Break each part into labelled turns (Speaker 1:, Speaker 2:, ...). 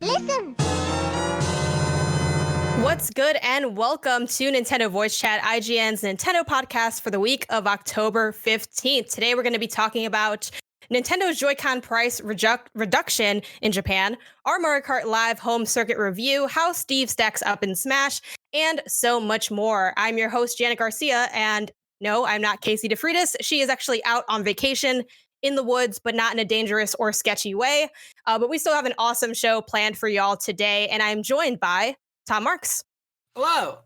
Speaker 1: Listen!
Speaker 2: What's good, and welcome to Nintendo Voice Chat, IGN's Nintendo podcast for the week of October 15th. Today we're going to be talking about Nintendo's Joy-Con price reduction in Japan, our Mario Kart Live home circuit review, how Steve stacks up in Smash, and so much more. I'm your host, Janet Garcia, and no, I'm not Casey DeFreitas. She is actually out on vacation in the woods, but not in a dangerous or sketchy way. But we still have an awesome show planned for y'all today, and I'm joined by Tom Marks.
Speaker 3: Hello.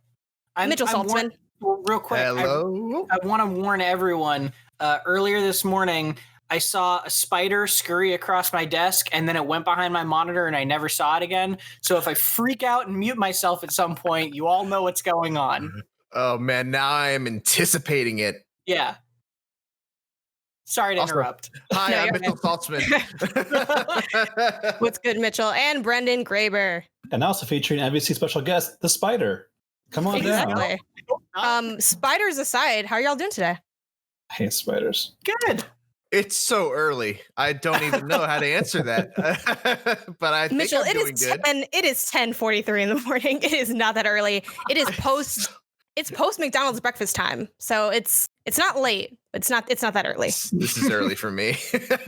Speaker 2: Mitchell Saltzman.
Speaker 3: Real quick,
Speaker 4: Hello.
Speaker 3: I want to warn everyone. Earlier this morning, I saw a spider scurry across my desk, and then it went behind my monitor, and I never saw it again. So if I freak out and mute myself at some point, you all know what's going on.
Speaker 4: Oh, man. Now I am anticipating it.
Speaker 3: Yeah. Sorry to interrupt.
Speaker 4: Hi,
Speaker 2: No,
Speaker 4: I'm
Speaker 2: you're
Speaker 4: Mitchell Saltzman.
Speaker 2: What's good, Mitchell? And Brendan Graeber.
Speaker 5: And also featuring NVC special guest, the Spider. Come on down.
Speaker 2: Exactly. Spiders aside, how are y'all doing today?
Speaker 5: I hate spiders.
Speaker 3: Good.
Speaker 4: It's so early. I don't even know how to answer that. But I think
Speaker 2: Mitchell,
Speaker 4: I'm doing good.
Speaker 2: It is 10:43 in the morning. It is not that early. It is post McDonald's breakfast time. So it's not late. It's not that early.
Speaker 4: This is early for me.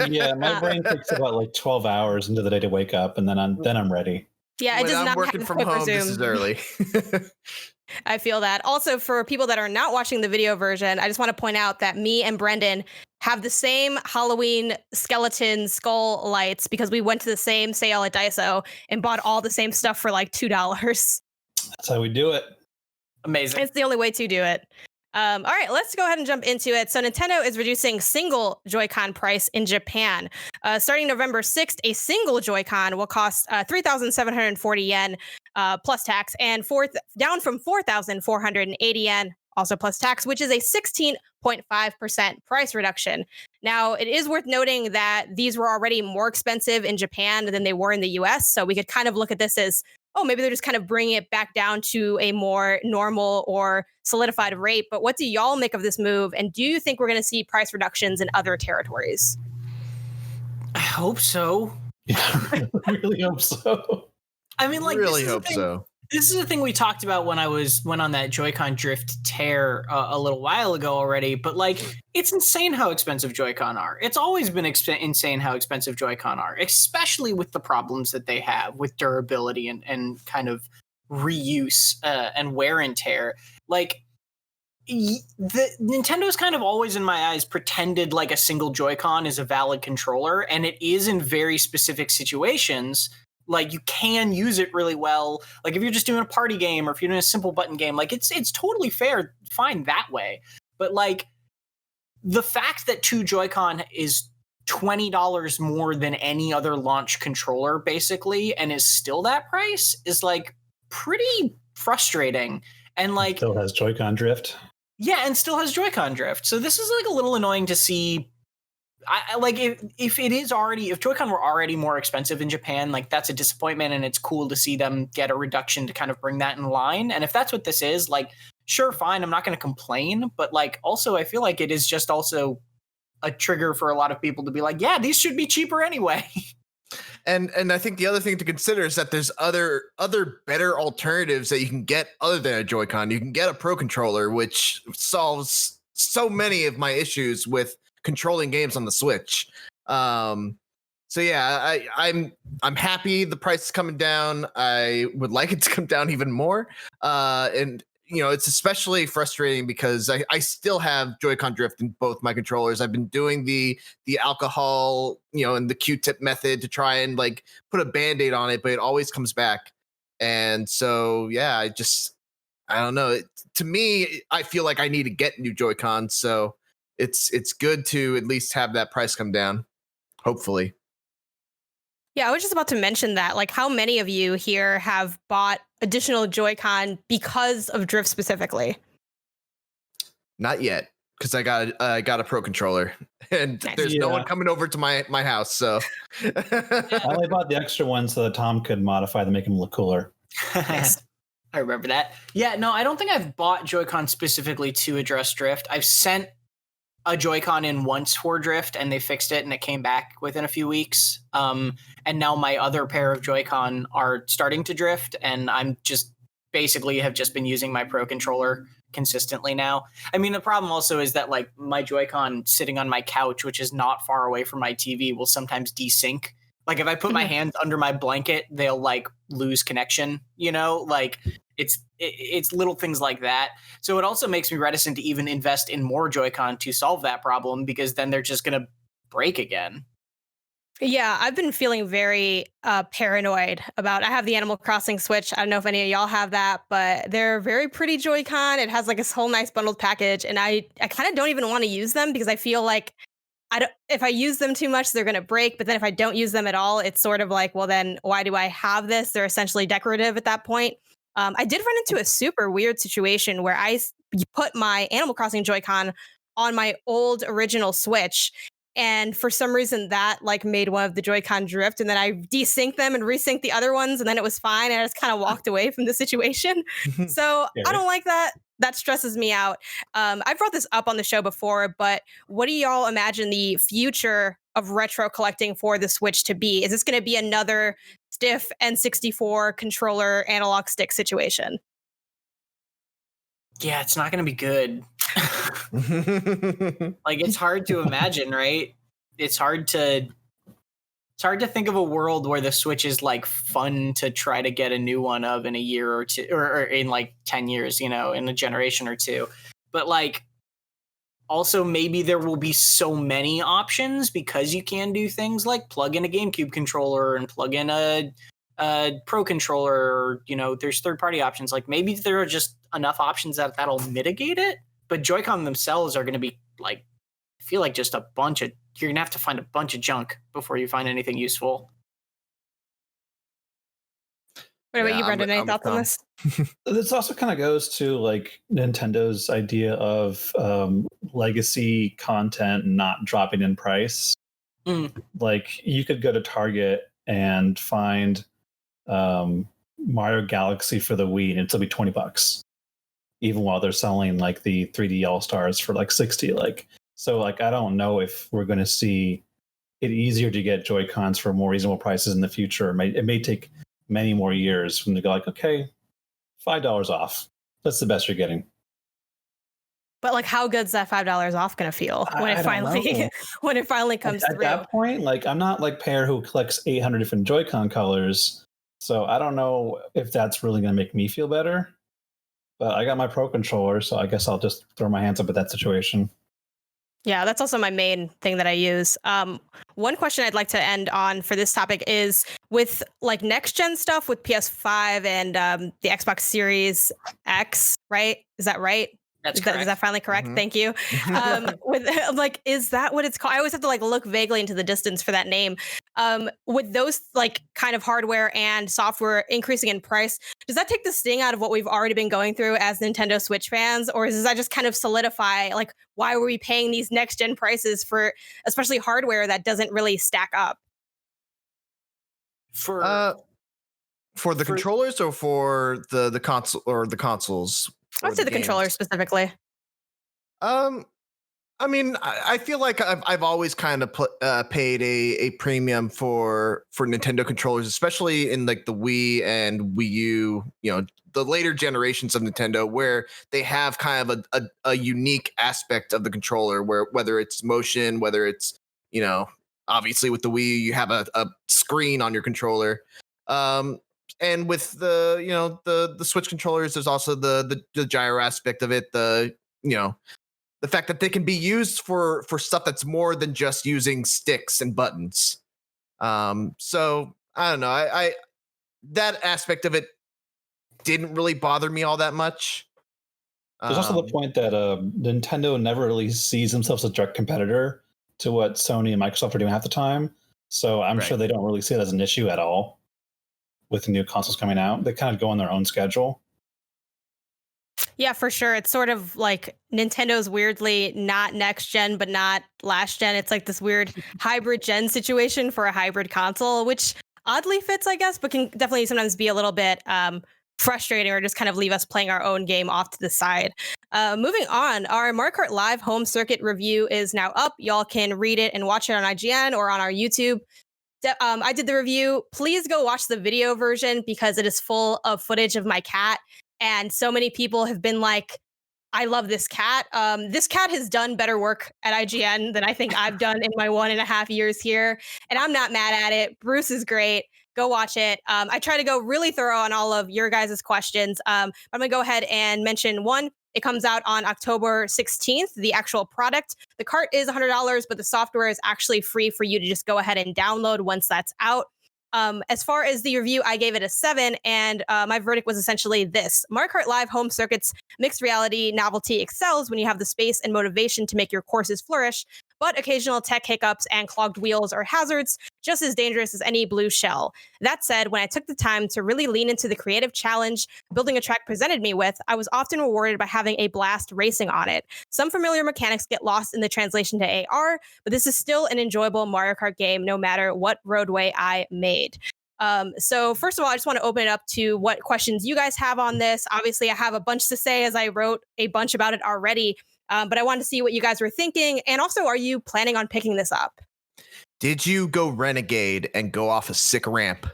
Speaker 5: Yeah, my brain takes about like 12 hours into the day to wake up, and then I'm ready.
Speaker 2: Yeah, it
Speaker 4: When
Speaker 2: does
Speaker 4: I'm
Speaker 2: not
Speaker 4: working
Speaker 2: have
Speaker 4: from
Speaker 2: quick
Speaker 4: home,
Speaker 2: resume.
Speaker 4: this is early.
Speaker 2: I feel that. Also, for people that are not watching the video version, I just want to point out that me and Brendan have the same Halloween skeleton skull lights because we went to the same sale at Daiso and bought all the same stuff for like $2.
Speaker 5: That's how we do it.
Speaker 3: Amazing.
Speaker 2: It's the only way to do it. All right, let's go ahead and jump into it. So Nintendo is reducing single Joy-Con price in Japan. Starting November 6th, a single Joy-Con will cost 3,740 yen plus tax, and down from 4,480 yen also plus tax, which is a 16.5% price reduction. Now, it is worth noting that these were already more expensive in Japan than they were in the US, so we could kind of look at this as, oh, maybe they're just kind of bringing it back down to a more normal or solidified rate. But what do y'all make of this move? And do you think we're going to see price reductions in other territories?
Speaker 3: I hope so.
Speaker 5: Yeah, I really hope so.
Speaker 3: I mean, like,
Speaker 4: really hope so.
Speaker 3: This is the thing we talked about when I went on that Joy-Con drift tear a little while ago already, but like, it's insane how expensive Joy-Con are. It's always been insane how expensive Joy-Con are, especially with the problems that they have with durability and kind of reuse and wear and tear. Like, Nintendo's kind of always, in my eyes, pretended like a single Joy-Con is a valid controller, and it is in very specific situations. Like, you can use it really well. Like, if you're just doing a party game or if you're doing a simple button game, like, it's totally fine that way. But, like, the fact that 2 Joy-Con is $20 more than any other launch controller, basically, and is still that price is, like, pretty frustrating. And, like...
Speaker 5: Still has Joy-Con drift.
Speaker 3: Yeah, and still has Joy-Con drift. So this is, like, a little annoying to see... I like if Joy-Con were already more expensive in Japan, like, that's a disappointment, and it's cool to see them get a reduction to kind of bring that in line. And if that's what this is, like, sure, fine, I'm not going to complain, but like, also I feel like it is just also a trigger for a lot of people to be like, yeah, these should be cheaper anyway.
Speaker 4: And I think the other thing to consider is that there's other better alternatives that you can get other than a Joy-Con. You can get a Pro Controller, which solves so many of my issues with controlling games on the Switch. So yeah, I'm happy the price is coming down. I would like it to come down even more. And you know, it's especially frustrating because I still have Joy-Con drift in both my controllers. I've been doing the alcohol, and the Q-tip method to try and like put a Band-Aid on it, but it always comes back. And so yeah, I don't know. To me, I feel like I need to get new Joy-Cons. So it's good to at least have that price come down, hopefully.
Speaker 2: Yeah, I was just about to mention that. Like, how many of you here have bought additional Joy-Con because of drift specifically?
Speaker 4: Not yet, because I got a Pro Controller, and
Speaker 2: Nice.
Speaker 4: there's no one coming over to my house. So
Speaker 5: I only bought the extra one so that Tom could modify them, make them look cooler.
Speaker 2: Nice.
Speaker 3: I remember that. Yeah, no, I don't think I've bought Joy-Con specifically to address drift. I've sent a Joy-Con in once for drift, and they fixed it, and it came back within a few weeks. And now my other pair of Joy-Con are starting to drift, and I'm just basically have just been using my Pro Controller consistently now. I mean, the problem also is that like my Joy-Con sitting on my couch, which is not far away from my TV, will sometimes desync. Like if I put my hands under my blanket, they'll like lose connection, you know, like it's little things like that. So it also makes me reticent to even invest in more Joy-Con to solve that problem, because then they're just going to break again.
Speaker 2: Yeah, I've been feeling very paranoid about. I have the Animal Crossing Switch. I don't know if any of y'all have that, but they're very pretty Joy-Con. It has like this whole nice bundled package, and I kind of don't even want to use them because I feel like if I use them too much, they're going to break. But then if I don't use them at all, it's sort of like, well, then why do I have this? They're essentially decorative at that point. I did run into a super weird situation where I put my Animal Crossing Joy-Con on my old original Switch. And for some reason that like made one of the Joy-Con drift, and then I desynced them and resynced the other ones, and then it was fine. And I just kind of walked away from the situation. So I don't like that. That stresses me out. I've brought this up on the show before, but what do y'all imagine the future of retro collecting for the Switch to be? Is this going to be another stiff N64 controller analog stick situation?
Speaker 3: Yeah, it's not going to be good. Like it's hard to imagine, right? It's hard to think of a world where the Switch is like fun to try to get a new one of in a year or two, or in like 10 years, you know, in a generation or two. But like, also maybe there will be so many options because you can do things like plug in a GameCube controller and plug in a Pro Controller, or, you know, there's third-party options. Like maybe there are just enough options that'll mitigate it. But Joy-Con themselves are going to be like, I feel like just a bunch of, you're going to have to find a bunch of junk before you find anything useful.
Speaker 2: What about you, Brendan? Any thoughts on this?
Speaker 5: This also kind of goes to like Nintendo's idea of legacy content not dropping in price. Like you could go to Target and find Mario Galaxy for the Wii, and it'll be $20, even while they're selling like the 3D All-Stars for like 60. Like, so like I don't know if we're going to see it easier to get Joy-Cons for more reasonable prices in the future. It may take many more years when they go like, okay, $5 off. That's the best you're getting.
Speaker 2: But like, how good's that $5 off going to feel when it finally comes through?
Speaker 5: At that point, like I'm not like Pear who collects 800 different Joy-Con colors, so I don't know if that's really going to make me feel better. But I got my Pro Controller, so I guess I'll just throw my hands up at that situation.
Speaker 2: Yeah, that's also my main thing that I use. One question I'd like to end on for this topic is with like next gen stuff with PS5 and the Xbox Series X, right? Is that right?
Speaker 3: That's correct.
Speaker 2: Is that finally correct? Thank you. With like, is that what it's called? I always have to like look vaguely into the distance for that name. With those like kind of hardware and software increasing in price, does that take the sting out of what we've already been going through as Nintendo Switch fans, or does that just kind of solidify like why were we paying these next gen prices for especially hardware that doesn't really stack up?
Speaker 4: For the controllers or for the console or the consoles?
Speaker 2: I would say the controller specifically.
Speaker 4: I mean, I feel like I've always kind of paid a premium for Nintendo controllers, especially in like the Wii and Wii U, you know, the later generations of Nintendo, where they have kind of a unique aspect of the controller, where whether it's motion, whether it's, you know, obviously with the Wii, you have a screen on your controller. And with the, you know, the Switch controllers, there's also the gyro aspect of it. The, you know, the fact that they can be used for stuff that's more than just using sticks and buttons. So I don't know. I that aspect of it didn't really bother me all that much.
Speaker 5: There's also the point that Nintendo never really sees themselves as a direct competitor to what Sony and Microsoft are doing half the time. So I'm sure they don't really see it as an issue at all with the new consoles coming out. They kind of go on their own schedule.
Speaker 2: Yeah, for sure. It's sort of like Nintendo's weirdly not next gen, but not last gen. It's like this weird hybrid gen situation for a hybrid console, which oddly fits, I guess, but can definitely sometimes be a little bit frustrating or just kind of leave us playing our own game off to the side. Moving on, our Mario Kart Live home circuit review is now up. Y'all can read it and watch it on IGN or on our YouTube. I did the review. Please go watch the video version because it is full of footage of my cat. And so many people have been like, I love this cat. This cat has done better work at IGN than I think I've done in my 1.5 years here. And I'm not mad at it. Bruce is great. Go watch it. I try to go really thorough on all of your guys' questions. I'm going to go ahead and mention one. It comes out on October 16th, the actual product. The cart is $100, but the software is actually free for you to just go ahead and download once that's out. As far as the review, I gave it a 7, and my verdict was essentially this. Mario Kart Live Home Circuit's mixed reality novelty excels when you have the space and motivation to make your courses flourish, but occasional tech hiccups and clogged wheels are hazards just as dangerous as any blue shell. That said, when I took the time to really lean into the creative challenge building a track presented me with, I was often rewarded by having a blast racing on it. Some familiar mechanics get lost in the translation to AR, but this is still an enjoyable Mario Kart game no matter what roadway I made. So first of all, I just want to open it up to what questions you guys have on this. Obviously, I have a bunch to say as I wrote a bunch about it already. But I wanted to see what you guys were thinking. And also, are you planning on picking this up?
Speaker 4: Did you go renegade and go off a sick ramp?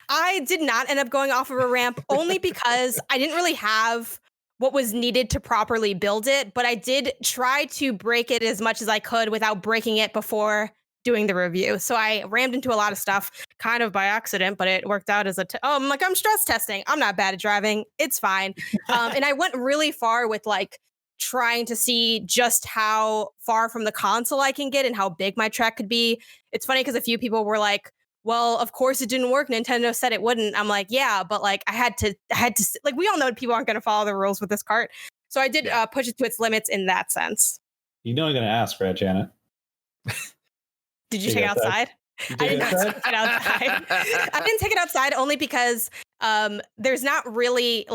Speaker 2: I did not end up going off of a ramp only because I didn't really have what was needed to properly build it. But I did try to break it as much as I could without breaking it before doing the review. So I rammed into a lot of stuff kind of by accident, but it worked out as I'm stress testing. I'm not bad at driving. It's fine. And I went really far with trying to see just how far from the console I can get and how big my track could be. It's funny because a few people were like, well, of course it didn't work. Nintendo said it wouldn't. I'm like, yeah, but I had to we all know people aren't going to follow the rules with this cart. So I did push it to its limits in that sense.
Speaker 5: You know I'm going to ask, right, Janet?
Speaker 2: Did you take it outside? I did not take it outside. I didn't take it outside only because there's not really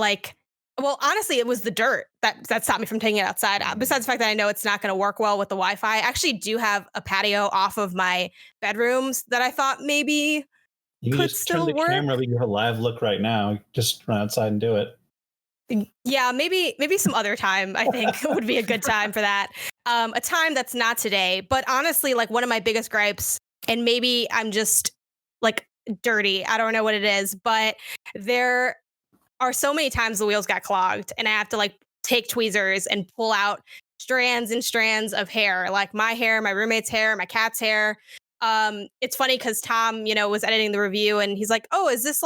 Speaker 2: well, honestly, it was the dirt that stopped me from taking it outside. Besides the fact that I know it's not going to work well with the Wi-Fi, I actually do have a patio off of my bedrooms that I thought maybe
Speaker 5: you
Speaker 2: could
Speaker 5: just
Speaker 2: still
Speaker 5: turn the
Speaker 2: work.
Speaker 5: camera, you have a live look right now. Just run outside and do it.
Speaker 2: Yeah, maybe some other time, I think would be a good time for that. A time that's not today. But honestly, one of my biggest gripes, and maybe I'm just dirty, I don't know what it is, but there are so many times the wheels got clogged and I have to take tweezers and pull out strands and strands of hair, my hair, my roommate's hair, my cat's hair. It's funny because Tom, was editing the review and he's like, oh, is this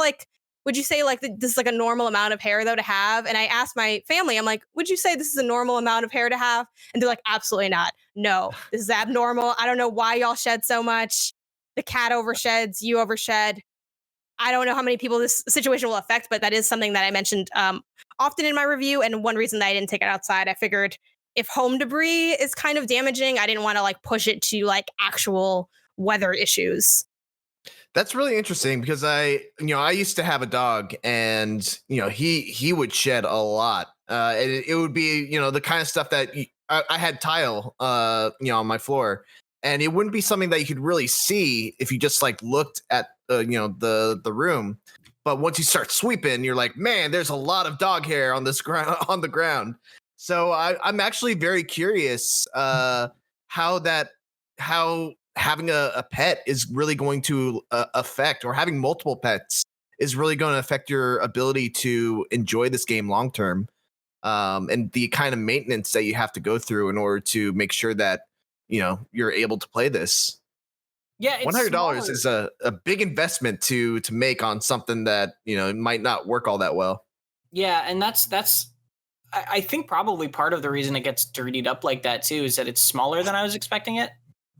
Speaker 2: would you say this is a normal amount of hair though to have? And I asked my family, I'm like, would you say this is a normal amount of hair to have? And they're like, absolutely not. No, this is abnormal. I don't know why y'all shed so much. The cat oversheds, you overshed. I don't know how many people this situation will affect, but that is something that I mentioned often in my review. And one reason that I didn't take it outside, I figured if home debris is kind of damaging, I didn't want to push it to actual weather issues.
Speaker 4: That's really interesting because I used to have a dog and, he would shed a lot. And it would be, the kind of stuff that I had tile, on my floor. And it wouldn't be something that you could really see if you just looked at the room. But once you start sweeping, you're like, man, there's a lot of dog hair on this ground on the ground. So I'm actually very curious how having a pet is really going to affect, or having multiple pets is really going to affect your ability to enjoy this game long term, and the kind of maintenance that you have to go through in order to make sure that you're able to play this.
Speaker 3: Yeah,
Speaker 4: $100 is a big investment to make on something that might not work all that well.
Speaker 3: Yeah, and that's I think probably part of the reason it gets dirtied up like that too is that it's smaller than I was expecting it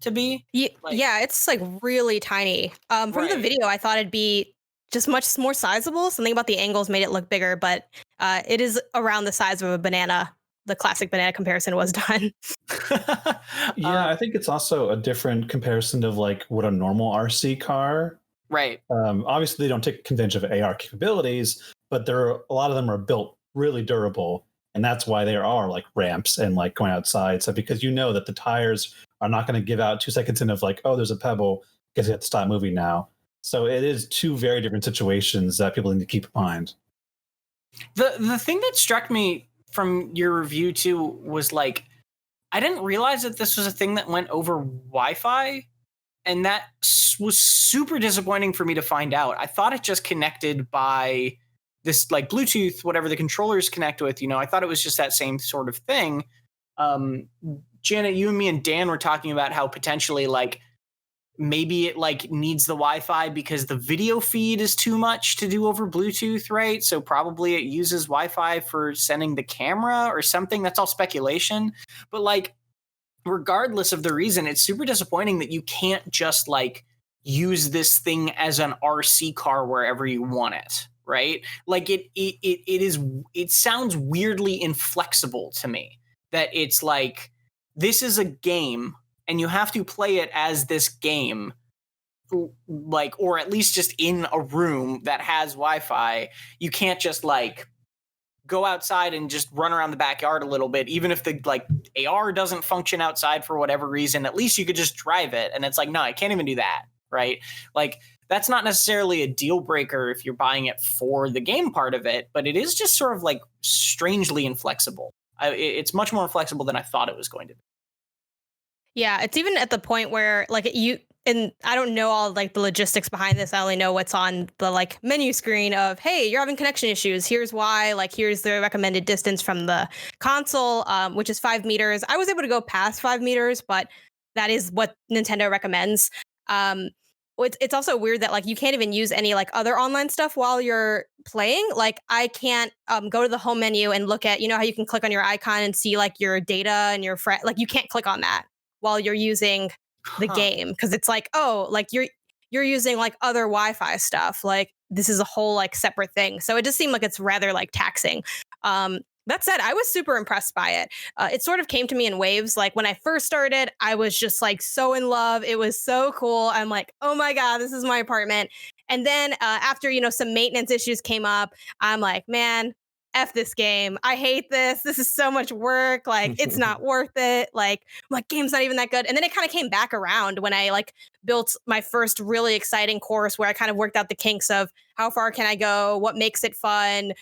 Speaker 3: to be.
Speaker 2: Yeah, it's really tiny. From the video, I thought it'd be just much more sizable. Something about the angles made it look bigger, but it is around the size of a banana. The classic banana comparison was done.
Speaker 5: Yeah, I think it's also a different comparison of what a normal RC car.
Speaker 3: Right.
Speaker 5: Obviously, they don't take advantage of AR capabilities, but a lot of them are built really durable, and that's why there are ramps and going outside. So because that the tires are not going to give out 2 seconds in of oh, there's a pebble, because you have to stop moving now. So it is two very different situations that people need to keep in mind.
Speaker 3: The thing that struck me from your review too was like, I didn't realize that this was a thing that went over Wi-Fi, and that was super disappointing for me to find out. I thought it just connected by this like Bluetooth, whatever the controllers connect with. I thought it was just that same sort of thing. Janet, you and me and Dan were talking about how potentially like maybe it like needs the Wi-Fi because the video feed is too much to do over Bluetooth, right? So probably it uses Wi-Fi for sending the camera or something. That's all speculation. But like, regardless of the reason, it's super disappointing that you can't just like use this thing as an RC car wherever you want it, right? Like it sounds weirdly inflexible to me that it's like, this is a game and you have to play it as this game, like, or at least just in a room that has Wi-Fi. You can't just like go outside and just run around the backyard a little bit. Even if the like AR doesn't function outside for whatever reason, at least you could just drive it. And it's like, no, I can't even do that. Right. Like, that's not necessarily a deal breaker if you're buying it for the game part of it, but it is just sort of like strangely inflexible. It's much more inflexible than I thought it was going to be.
Speaker 2: Yeah, it's even at the point where like and I don't know all like the logistics behind this. I only know what's on the like menu screen of, hey, you're having connection issues. Here's why. Like, here's the recommended distance from the console, which is 5 meters. I was able to go past 5 meters, but that is what Nintendo recommends. It's also weird that like you can't even use any like other online stuff while you're playing. Like, I can't go to the home menu and look at, how you can click on your icon and see like your data and your friend. Like, you can't click on that while you're using the game, because it's like, oh, like you're using like other Wi-Fi stuff. Like, this is a whole like separate thing. So it just seemed like it's rather like taxing. That said, I was super impressed by it. It sort of came to me in waves. Like, when I first started, I was just like so in love. It was so cool. I'm like, oh my God, this is my apartment. And then after, some maintenance issues came up, I'm like, man, F this game. I hate this. This is so much work. Like, it's not worth it. Like, game's not even that good. And then it kind of came back around when I like built my first really exciting course where I kind of worked out the kinks of how far can I go? What makes it fun?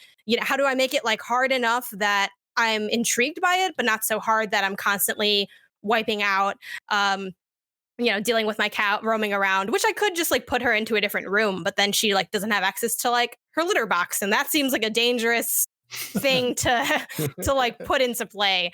Speaker 2: How do I make it like hard enough that I'm intrigued by it, but not so hard that I'm constantly wiping out, dealing with my cat roaming around, which I could just like put her into a different room, but then she like doesn't have access to like her litter box. And that seems like a dangerous thing to like put into play,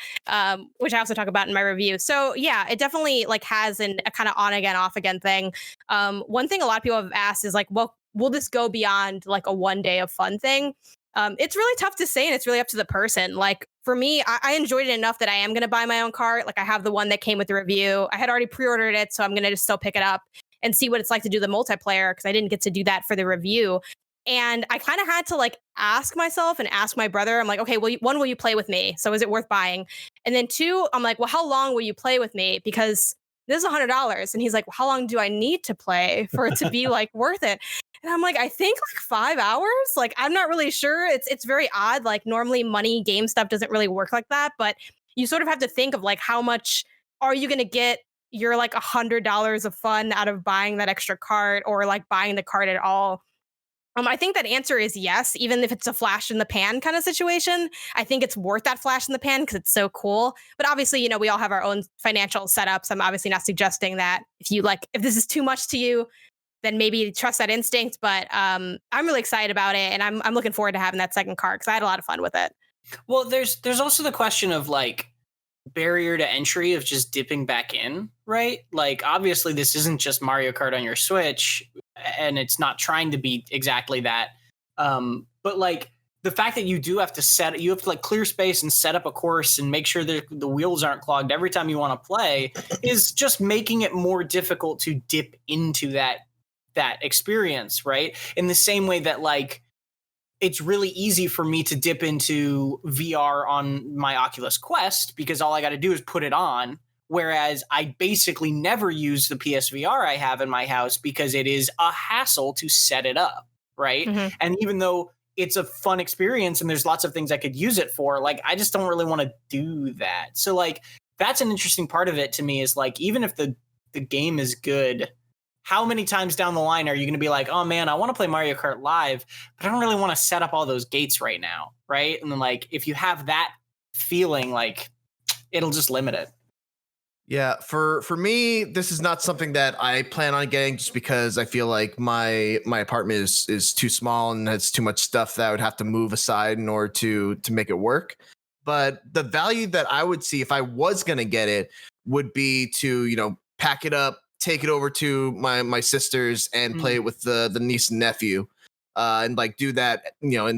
Speaker 2: which I also talk about in my review. So yeah, it definitely like has a kind of on again, off again thing. One thing a lot of people have asked is like, well, will this go beyond like a one day of fun thing? It's really tough to say, and it's really up to the person. Like, for me, I enjoyed it enough that I am going to buy my own cart. Like, I have the one that came with the review. I had already pre-ordered it, so I'm going to just still pick it up and see what it's like to do the multiplayer, because I didn't get to do that for the review. And I kind of had to like ask myself and ask my brother. I'm like, okay, well, one, will you play with me? So is it worth buying? And then two, I'm like, well, how long will you play with me? Because this is $100. And he's like, well, how long do I need to play for it to be like worth it? And I'm like, I think like 5 hours. Like, I'm not really sure. It's very odd. Like, normally money game stuff doesn't really work like that. But you sort of have to think of like, how much are you going to get your like $100 of fun out of buying that extra cart, or like buying the cart at all? I think that answer is yes, even if it's a flash in the pan kind of situation. I think it's worth that flash in the pan because it's so cool. But obviously, we all have our own financial setups. I'm obviously not suggesting that if this is too much to you, then maybe trust that instinct. But I'm really excited about it, and I'm looking forward to having that second card because I had a lot of fun with it.
Speaker 3: Well, there's also the question of like barrier to entry of just dipping back in, right? Like, obviously, this isn't just Mario Kart on your Switch, and it's not trying to be exactly that. But like, the fact that you have to like clear space and set up a course and make sure that the wheels aren't clogged every time you want to play is just making it more difficult to dip into that experience, right? In the same way that like, it's really easy for me to dip into VR on my Oculus Quest because all I got to do is put it on. Whereas I basically never use the PSVR I have in my house because it is a hassle to set it up, right? Mm-hmm. And even though it's a fun experience and there's lots of things I could use it for, like, I just don't really want to do that. So like, that's an interesting part of it to me, is like, even if the game is good, how many times down the line are you going to be like, oh man, I want to play Mario Kart Live, but I don't really want to set up all those gates right now, right? And then like if you have that feeling, like it'll just limit it.
Speaker 4: Yeah, for me, this is not something that I plan on getting just because I feel like my apartment is too small and has too much stuff that I would have to move aside in order to make it work. But the value that I would see if I was gonna get it would be to, you know, pack it up, take it over to my sisters and play it with the niece and nephew, and like do that, you know,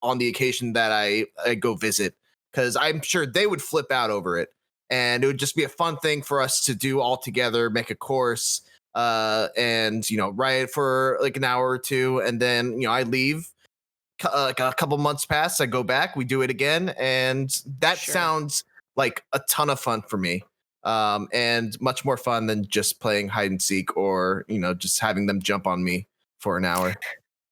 Speaker 4: on the occasion that I go visit, because I'm sure they would flip out over it. And it would just be a fun thing for us to do all together, make a course, and, you know, ride for like an hour or two. And then, you know, I leave, like a couple months pass, I go back, we do it again. And that sounds like a ton of fun for me. And much more fun than just playing hide and seek or, you know, just having them jump on me for an hour.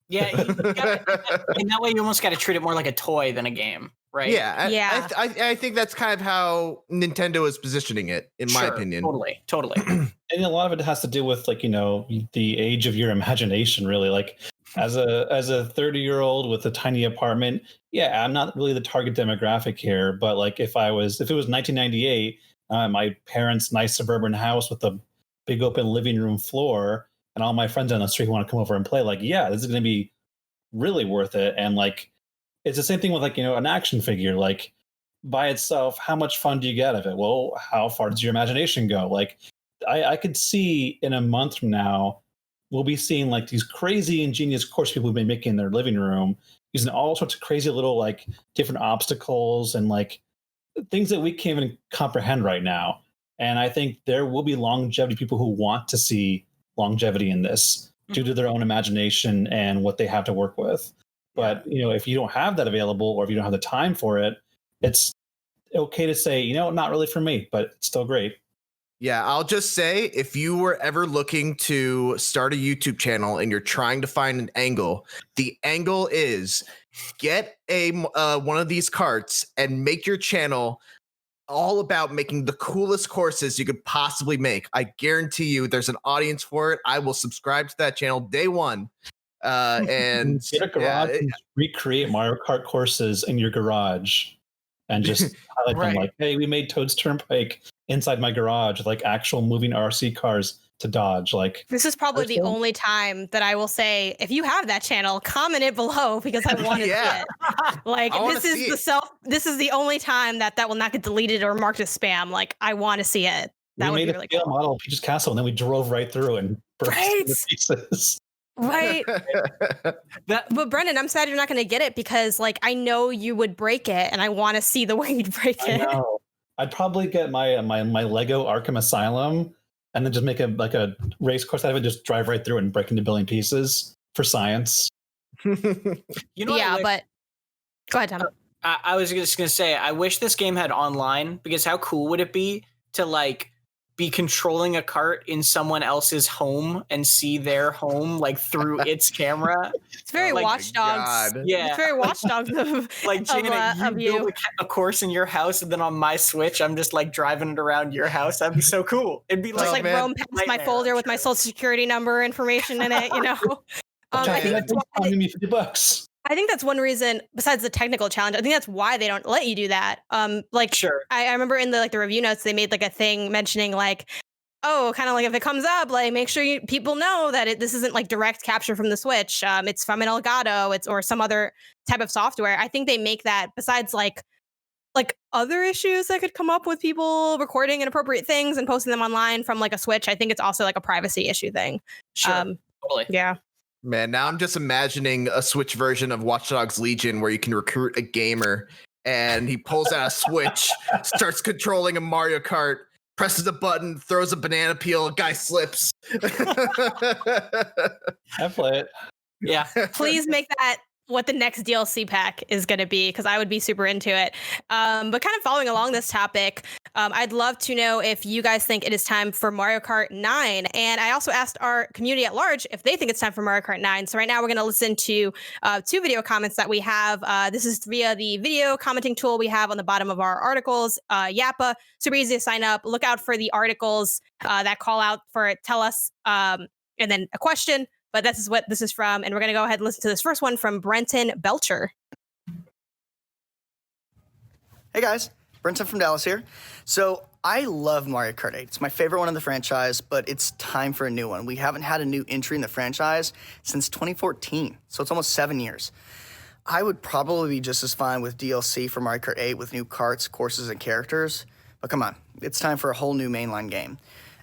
Speaker 3: Yeah. And that way you almost got to treat it more like a toy than a game. Right.
Speaker 2: Yeah.
Speaker 4: I think that's kind of how Nintendo is positioning it, in my opinion.
Speaker 3: Totally.
Speaker 5: And a lot of it has to do with, like, you know, the age of your imagination, really. Like as a 30-year-old with a tiny apartment, yeah, I'm not really the target demographic here. But like if it was 1998, my parents' nice suburban house with a big open living room floor, and all my friends on the street want to come over and play, like, yeah, this is going to be really worth it. And like, it's the same thing with, like, you know, an action figure. Like by itself, how much fun do you get of it? Well, how far does your imagination go? Like I could see in a month from now, we'll be seeing like these crazy ingenious course people have been making in their living room using all sorts of crazy little like different obstacles and like things that we can't even comprehend right now. And I think there will be longevity people who want to see longevity in this due to their own imagination and what they have to work with. But, you know, if you don't have that available or if you don't have the time for it, it's okay to say, you know, not really for me, but it's still great.
Speaker 4: Yeah, I'll just say, if you were ever looking to start a YouTube channel and you're trying to find an angle, the angle is get one of these carts and make your channel all about making the coolest courses you could possibly make. I guarantee you there's an audience for it. I will subscribe to that channel day one. And
Speaker 5: get a garage and recreate Mario Kart courses in your garage and just highlight them like, hey, we made Toad's Turnpike inside my garage, like actual moving RC cars to dodge. Like,
Speaker 2: this is probably the only time that I will say, if you have that channel, comment it below because I want to see it. Like, this is the only time that will not get deleted or marked as spam. Like, I want to see it. That would be really cool.
Speaker 5: Model of Peach's Castle, and then we drove right through and burst into pieces.
Speaker 2: Right. But Brendan, I'm sad you're not going to get it because, like, I know you would break it, and I want to see the way you'd break it.
Speaker 5: I know. I'd probably get my Lego Arkham Asylum, and then just make a race course out of it. Just drive right through and break into a billion pieces for science.
Speaker 3: You know,
Speaker 2: yeah, but go ahead, Tom.
Speaker 3: I was just gonna say, I wish this game had online, because how cool would it be to like be controlling a cart in someone else's home and see their home like through its camera?
Speaker 2: It's very Watch Dogs.
Speaker 3: Yeah,
Speaker 2: it's very Watch Dogs of
Speaker 3: like Janet, you build a course in your house, and then on my Switch, I'm just like driving it around your house. That'd be so cool. It'd be
Speaker 2: like roam past my folder with my social security number information in it. You know, I think that's why me $50. I think that's one reason, besides the technical challenge, I think that's why they don't let you do that.
Speaker 3: Sure.
Speaker 2: I remember in the review notes, they made like a thing mentioning like, oh, kind of like if it comes up, like make sure people know that this isn't like direct capture from the Switch. It's from an Elgato, or some other type of software. I think they make that, besides like other issues that could come up with people recording inappropriate things and posting them online from like a Switch. I think it's also like a privacy issue thing.
Speaker 3: Sure. Totally.
Speaker 2: Yeah.
Speaker 4: Man, now I'm just imagining a Switch version of Watch Dogs Legion where you can recruit a gamer and he pulls out a Switch, starts controlling a Mario Kart, presses a button, throws a banana peel, a guy slips.
Speaker 5: I play it.
Speaker 3: Yeah.
Speaker 2: Please make that what the next DLC pack is going to be, because I would be super into it. But kind of following along this topic, I'd love to know if you guys think it is time for Mario Kart 9. And I also asked our community at large if they think it's time for Mario Kart 9. So right now we're going to listen to 2 video comments that we have. This is via the video commenting tool we have on the bottom of our articles. Yappa, super easy to sign up. Look out for the articles that call out for it. Tell us and then a question. But this is what this is from, and we're going to go ahead and listen to this first one from Brenton Belcher.
Speaker 1: Hey guys, Brenton from Dallas here. So I love Mario Kart 8. It's my favorite one in the franchise, but it's time for a new one. We haven't had a new entry in the franchise since 2014, so it's almost 7 years. I would probably be just as fine with DLC for Mario Kart 8 with new karts, courses, and characters, but come on, it's time for a whole new mainline game.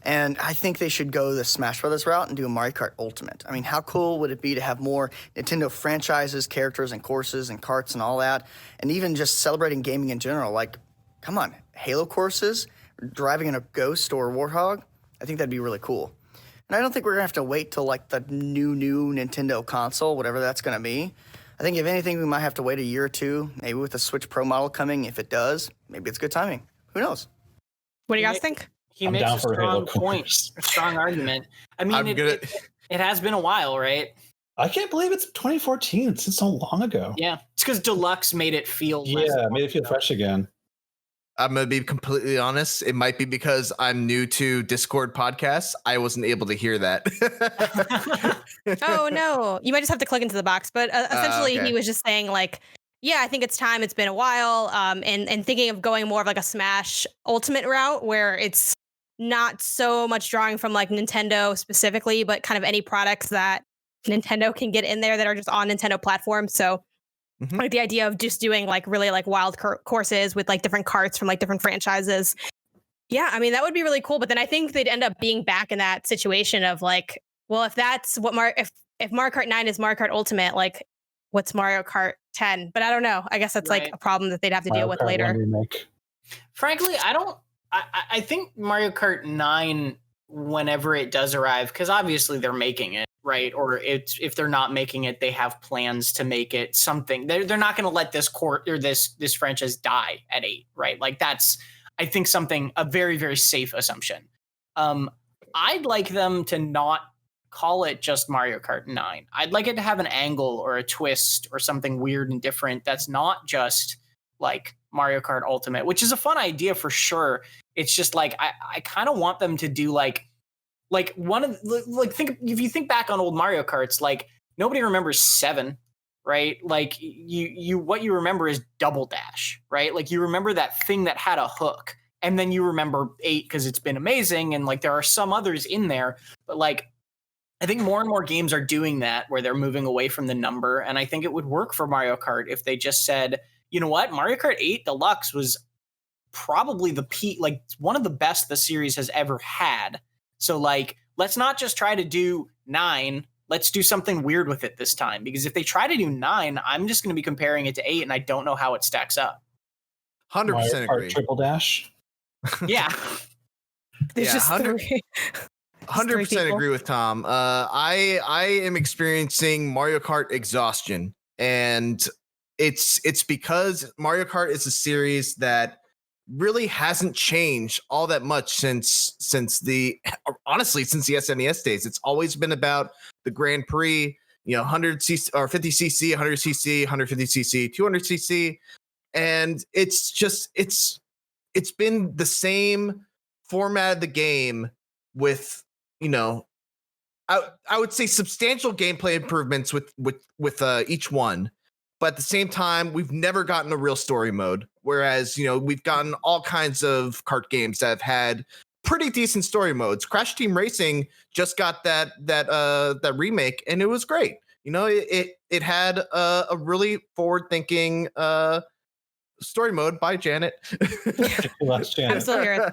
Speaker 1: And I think they should go the Smash Brothers route and do a Mario Kart Ultimate. I mean, how cool would it be to have more Nintendo franchises, characters, and courses, and karts, and all that, and even just celebrating gaming in general? Like, come on, Halo courses, driving in a Ghost or Warthog? I think that'd be really cool. And I don't think we're gonna have to wait till like the new Nintendo console, whatever that's gonna be. I think if anything, we might have to wait a year or two, maybe with the Switch Pro model coming. If it does, maybe it's good timing. Who knows?
Speaker 2: What do you guys think?
Speaker 3: He
Speaker 5: I'm
Speaker 3: makes
Speaker 5: down
Speaker 3: a
Speaker 5: for Halo
Speaker 3: strong point,
Speaker 5: course.
Speaker 3: a strong argument. I mean, it has been a while, right?
Speaker 5: I can't believe it's 2014. It's so long ago.
Speaker 3: Yeah, it's because Deluxe made it feel
Speaker 5: Made it feel fresh again.
Speaker 4: I'm gonna be completely honest. It might be because I'm new to Discord podcasts. I wasn't able to hear that.
Speaker 2: Oh no, you might just have to click into the box. But essentially,
Speaker 4: okay.
Speaker 2: he was just saying like, yeah, I think it's time. It's been a while. And thinking of going more of like a Smash Ultimate route where it's not so much drawing from like Nintendo specifically, but kind of any products that Nintendo can get in there that are just on Nintendo platforms. So like the idea of just doing like really like wild courses with like different carts from like different franchises. Yeah, I mean, that would be really cool. But then I think they'd end up being back in that situation of like, well, if that's what if Mario Kart 9 is Mario Kart Ultimate, like what's Mario Kart 10? But I don't know. I guess that's like a problem that they'd have to deal with later.
Speaker 3: Frankly, I think Mario Kart 9, whenever it does arrive, because obviously they're making it, right? Or if they're not making it, they have plans to make it something. They're not going to let this this franchise die at 8, right? Like that's, I think, a very, very safe assumption. I'd like them to not call it just Mario Kart 9. I'd like it to have an angle or a twist or something weird and different that's not just like Mario Kart Ultimate, which is a fun idea for sure. It's just like I kind of want them to do like one of if you think back on old Mario Karts, like nobody remembers 7, right? Like you what you remember is Double Dash, right? Like you remember that thing that had a hook, and then you remember 8 because it's been amazing, and like there are some others in there, but like I think more and more games are doing that where they're moving away from the number, and I think it would work for Mario Kart if they just said, you know what, Mario Kart 8 Deluxe was probably the peak, like one of the best the series has ever had. So like, let's not just try to do 9. Let's do something weird with it this time. Because if they try to do 9, I'm just going to be comparing it to 8, and I don't know how it stacks up.
Speaker 4: 100% agree.
Speaker 5: Triple Dash.
Speaker 3: Yeah.
Speaker 2: There's just
Speaker 4: 100% agree with Tom. I am experiencing Mario Kart exhaustion, and it's because Mario Kart is a series that really hasn't changed all that much since the SNES days. It's always been about the Grand Prix, 100cc or 50cc, 100cc, 150cc, 200cc, and it's been the same format of the game with I would say substantial gameplay improvements with each one. But at the same time, we've never gotten a real story mode. Whereas, we've gotten all kinds of kart games that have had pretty decent story modes. Crash Team Racing just got that remake, and it was great. It had a really forward-thinking story mode by Janet.
Speaker 2: I'm still here. It's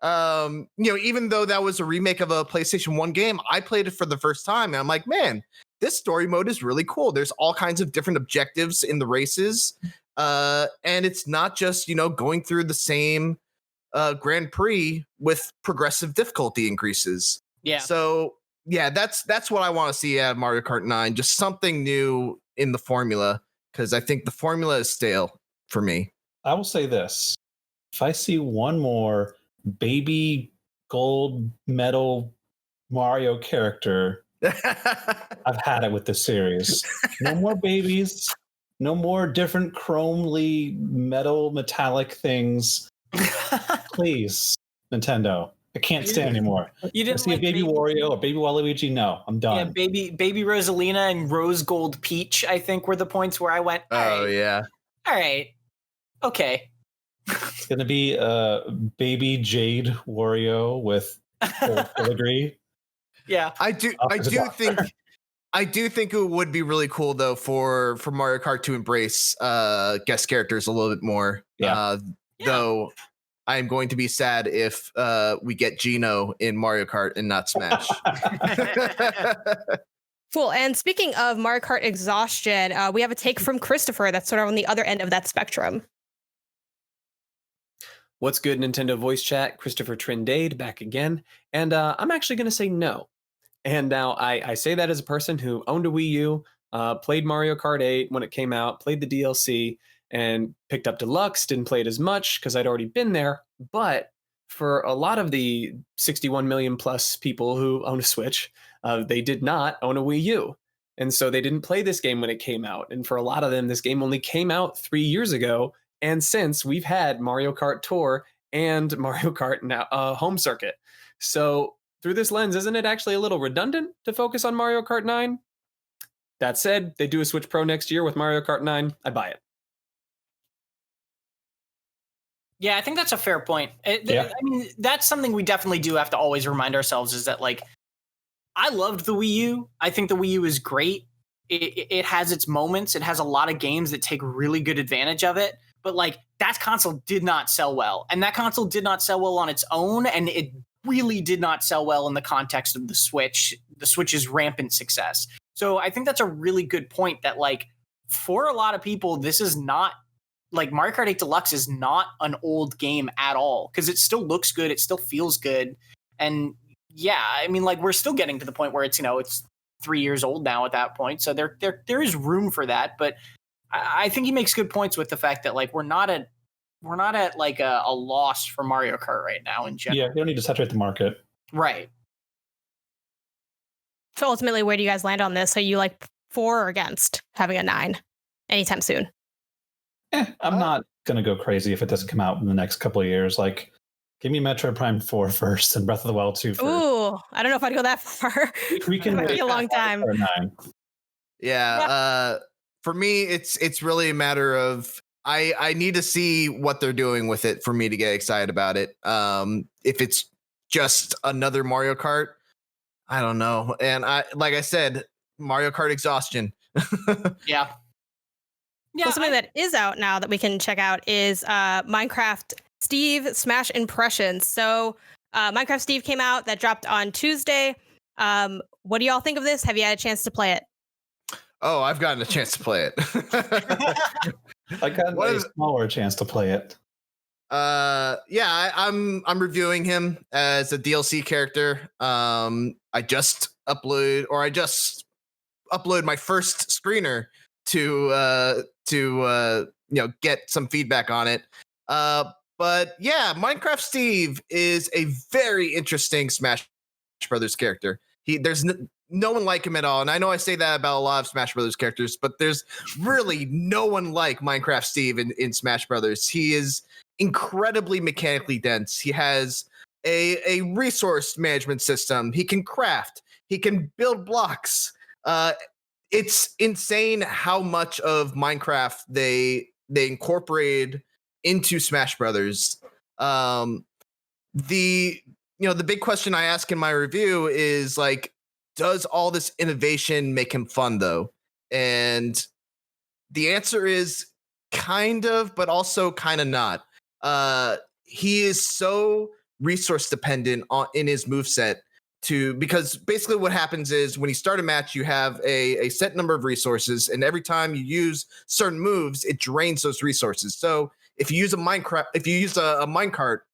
Speaker 2: fine.
Speaker 4: Even though that was a remake of a PlayStation 1 game, I played it for the first time, and I'm like, man, this story mode is really cool. There's all kinds of different objectives in the races. And it's not just, going through the same Grand Prix with progressive difficulty increases.
Speaker 3: Yeah.
Speaker 4: So, yeah, that's what I want to see out of Mario Kart 9. Just something new in the formula, because I think the formula is stale for me.
Speaker 5: I will say this. If I see one more baby gold medal Mario character, I've had it with this series. No more babies. No more different chromely metallic things. Please, Nintendo, I can't stand anymore.
Speaker 3: You
Speaker 5: I
Speaker 3: didn't
Speaker 5: see
Speaker 3: like
Speaker 5: a baby Wario or baby Waluigi. No, I'm
Speaker 3: Yeah,
Speaker 5: done.
Speaker 3: baby Rosalina and Rose Gold Peach, I think, were the points where I went,
Speaker 4: Oh
Speaker 3: all
Speaker 4: yeah.
Speaker 3: right, okay.
Speaker 5: It's gonna be baby Jade Wario with full filigree.
Speaker 3: Yeah.
Speaker 4: I do think it would be really cool though for Mario Kart to embrace guest characters a little bit more.
Speaker 5: Yeah.
Speaker 4: Though I am going to be sad if we get Gino in Mario Kart and not Smash.
Speaker 2: Cool. And speaking of Mario Kart exhaustion, we have a take from Christopher that's sort of on the other end of that spectrum.
Speaker 6: What's good, Nintendo voice chat? Christopher Trindade back again. And I'm actually going to say no. And now I say that as a person who owned a Wii U, played Mario Kart 8 when it came out, played the DLC, and picked up Deluxe, didn't play it as much because I'd already been there. But for a lot of the 61 million plus people who own a Switch, they did not own a Wii U. And so they didn't play this game when it came out. And for a lot of them, this game only came out 3 years ago. And since we've had Mario Kart Tour and Mario Kart now Home Circuit. So through this lens, isn't it actually a little redundant to focus on Mario Kart 9? That said, they do a Switch Pro next year with Mario Kart 9. I buy it.
Speaker 3: Yeah, I think that's a fair point.
Speaker 5: Yeah.
Speaker 3: I mean, that's something we definitely do have to always remind ourselves is that, like, I loved the Wii U. I think the Wii U is great. It has its moments. It has a lot of games that take really good advantage of it. But, like, that console did not sell well. And that console did not sell well on its own. And it really did not sell well in the context of the Switch's rampant success. So I think that's a really good point that, like, for a lot of people, this is not, like, Mario Kart 8 Deluxe is not an old game at all because it still looks good. It still feels good. And yeah, I mean, like, we're still getting to the point where it's, it's 3 years old now at that point. So there is room for that. But I think he makes good points with the fact that, like, we're not at like a loss for Mario Kart right now in general.
Speaker 5: Yeah, you don't need to saturate the market.
Speaker 3: Right.
Speaker 2: So ultimately, where do you guys land on this? Are you like for or against having a 9 anytime soon?
Speaker 5: I'm not going to go crazy if it doesn't come out in the next couple of years. Like, give me Metroid Prime 4 first and Breath of the Wild 2 first.
Speaker 2: Ooh, I don't know if I'd go that far.
Speaker 5: We can
Speaker 2: It might
Speaker 5: wait
Speaker 2: be a long time.
Speaker 5: for 9.
Speaker 4: Yeah. For me, it's really a matter of I need to see what they're doing with it for me to get excited about it. If it's just another Mario Kart, I don't know. And like I said, Mario Kart exhaustion.
Speaker 3: Yeah.
Speaker 2: Well, something that is out now that we can check out is Minecraft Steve Smash Impressions. So Minecraft Steve came out, that dropped on Tuesday. What do y'all think of this? Have you had a chance to play it?
Speaker 4: Oh, I've gotten a chance to play it.
Speaker 5: I got a smaller chance to play it.
Speaker 4: Yeah, I'm reviewing him as a DLC character. I just uploaded my first screener to get some feedback on it. But yeah, Minecraft Steve is a very interesting Smash Brothers character. There's no one like him at all. And I know I say that about a lot of Smash Brothers characters, but there's really no one like Minecraft Steve in Smash Brothers. He is incredibly mechanically dense. He has a resource management system. He can craft. He can build blocks. It's insane how much of Minecraft they incorporated into Smash Brothers. The big question I ask in my review is, like, does all this innovation make him fun though? And the answer is kind of, but also kind of not. He is so resource dependent in his moveset because basically what happens is when you start a match, you have a set number of resources, and every time you use certain moves, it drains those resources. So if you use a minecart,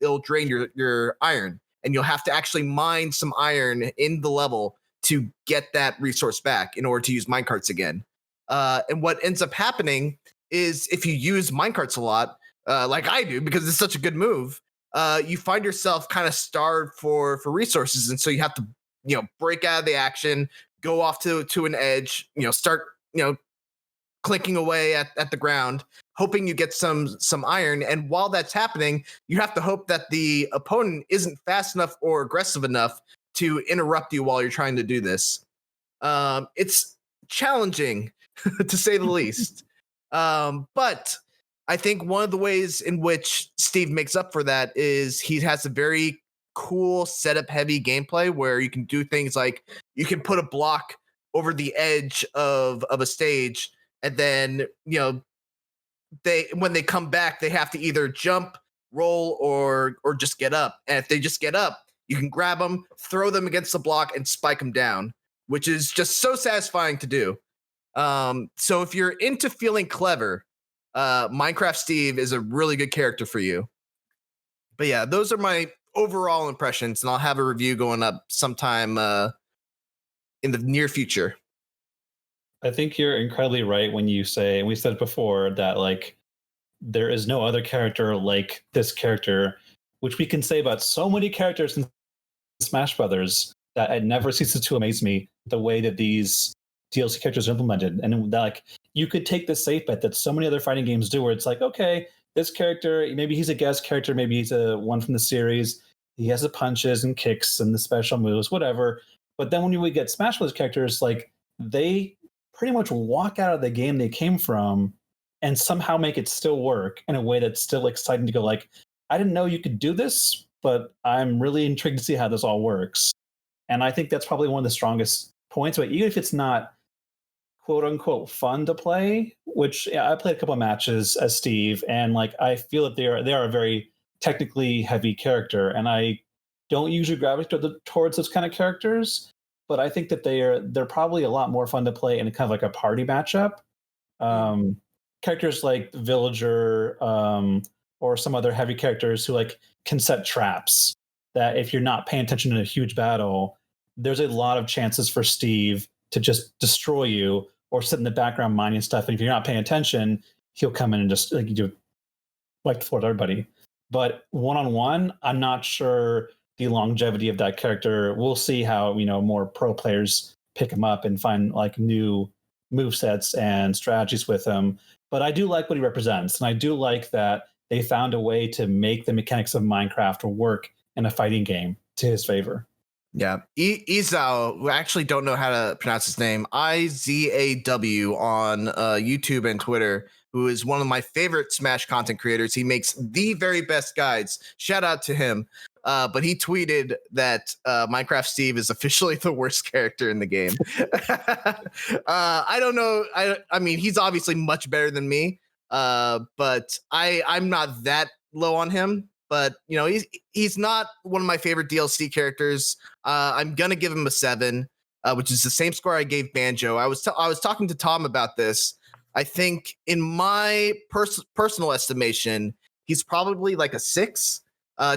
Speaker 4: it'll drain your iron, and you'll have to actually mine some iron in the level to get that resource back in order to use minecarts again. And what ends up happening is if you use minecarts a lot, like I do, because it's such a good move, you find yourself kind of starved for resources. And so you have to, break out of the action, go off to an edge, start, clinking away at the ground, hoping you get some iron. And while that's happening, you have to hope that the opponent isn't fast enough or aggressive enough to interrupt you while you're trying to do this. It's challenging to say the least. But I think one of the ways in which Steve makes up for that is he has a very cool setup heavy gameplay where you can do things like you can put a block over the edge of a stage, and then when they come back they have to either jump, roll, or just get up. And if they just get up, you can grab them, throw them against the block, and spike them down, which is just so satisfying to do. So if you're into feeling clever, Minecraft Steve is a really good character for you. But yeah, those are my overall impressions, and I'll have a review going up sometime in the near future.
Speaker 5: I think you're incredibly right when you say, and we said before, that like there is no other character like this character, which we can say about so many characters in Smash Brothers, that it never ceases to amaze me the way that these DLC characters are implemented. And like you could take the safe bet that so many other fighting games do, where it's like, okay, this character, maybe he's a guest character, maybe he's a one from the series, he has the punches and kicks and the special moves, whatever. But then when we get Smash Bros. Characters, like they pretty much walk out of the game they came from and somehow make it still work in a way that's still exciting to go like, I didn't know you could do this, but I'm really intrigued to see how this all works. And I think that's probably one of the strongest points. But even if it's not quote unquote fun to play, which I played a couple of matches as Steve, and like I feel that they are a very technically heavy character, and I don't usually gravitate towards those kind of characters, but I think that they're probably a lot more fun to play in kind of like a party matchup. Characters like Villager or some other heavy characters who like can set traps that if you're not paying attention in a huge battle, there's a lot of chances for Steve to just destroy you or sit in the background mining stuff. And if you're not paying attention, he'll come in and just like you do, like to thwart everybody. But one-on-one, I'm not sure the longevity of that character. We'll see how, more pro players pick him up and find like new move sets and strategies with him. But I do like what he represents. And I do like that they found a way to make the mechanics of Minecraft work in a fighting game to his favor.
Speaker 4: Yeah. Izaw, who I actually don't know how to pronounce his name, Izaw on YouTube and Twitter, who is one of my favorite Smash content creators. He makes the very best guides. Shout out to him. But he tweeted that Minecraft Steve is officially the worst character in the game. I don't know. I mean, he's obviously much better than me, but I'm not that low on him. But he's not one of my favorite DLC characters. I'm gonna give him a 7, which is the same score I gave Banjo. I was talking to Tom about this. I think in my personal estimation, he's probably like a 6.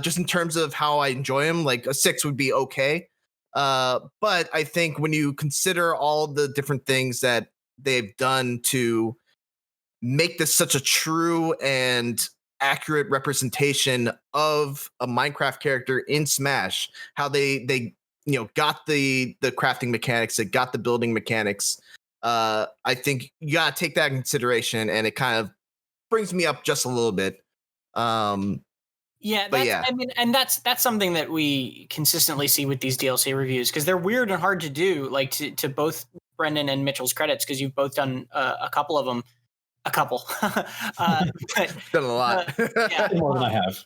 Speaker 4: Just in terms of how I enjoy him, like a 6 would be okay. But I think when you consider all the different things that they've done to make this such a true and accurate representation of a Minecraft character in Smash, how they got the crafting mechanics, they got the building mechanics. I think you gotta take that in consideration, and it kind of brings me up just a little bit.
Speaker 3: Yeah, I mean, and that's something that we consistently see with these DLC reviews, because they're weird and hard to do. Like to both Brendan and Mitchell's credits, because you've both done a couple of them. A couple,
Speaker 4: done a lot.
Speaker 3: Yeah,
Speaker 5: more than I have.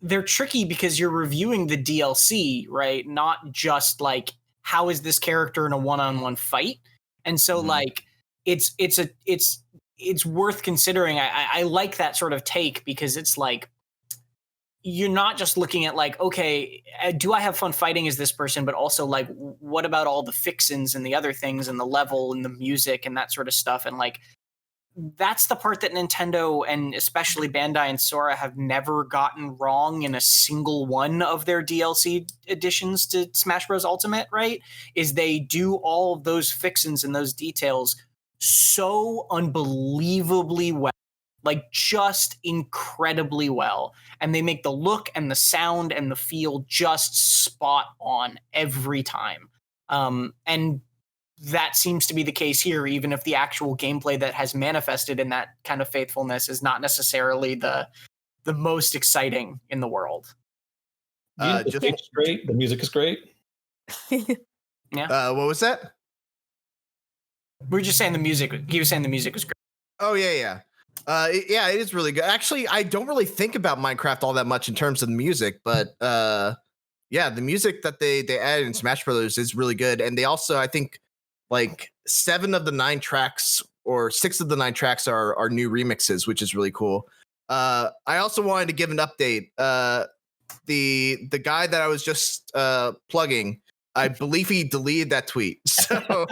Speaker 3: They're tricky because you're reviewing the DLC, right? Not just like how is this character in a one-on-one fight, and so like it's worth considering. I like that sort of take, because it's like you're not just looking at like, okay, do I have fun fighting as this person, but also like, what about all the fixins and the other things and the level and the music and that sort of stuff. And like, that's the part that Nintendo and especially Bandai and Sora have never gotten wrong in a single one of their DLC additions to Smash Bros. Ultimate, right? Is they do all of those fixins and those details so unbelievably well, like just incredibly well. And they make the look and the sound and the feel just spot on every time. And that seems to be the case here, even if the actual gameplay that has manifested in that kind of faithfulness is not necessarily the most exciting in the world.
Speaker 5: The game's great. The music is great.
Speaker 3: Yeah.
Speaker 4: What was that?
Speaker 3: We were just saying the music. He was saying the music was great.
Speaker 4: Oh yeah. It is really good. Actually, I don't really think about Minecraft all that much in terms of the music, but the music that they added in Smash Brothers is really good. And they also, I think, like 7 of the 9 tracks or 6 of the 9 tracks are new remixes, which is really cool. I also wanted to give an update. The guy that I was just plugging, I believe he deleted that tweet. So,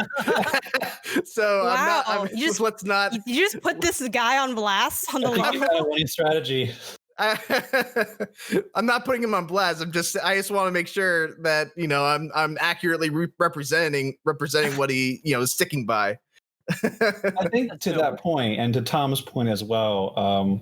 Speaker 2: Wow.
Speaker 4: let's not.
Speaker 2: You just put this guy on blast on the
Speaker 5: I think you
Speaker 2: level.
Speaker 5: had a winning strategy.
Speaker 4: I'm not putting him on blast. I just want to make sure that I'm accurately representing what he is sticking by.
Speaker 5: I think to that point, and to Tom's point as well,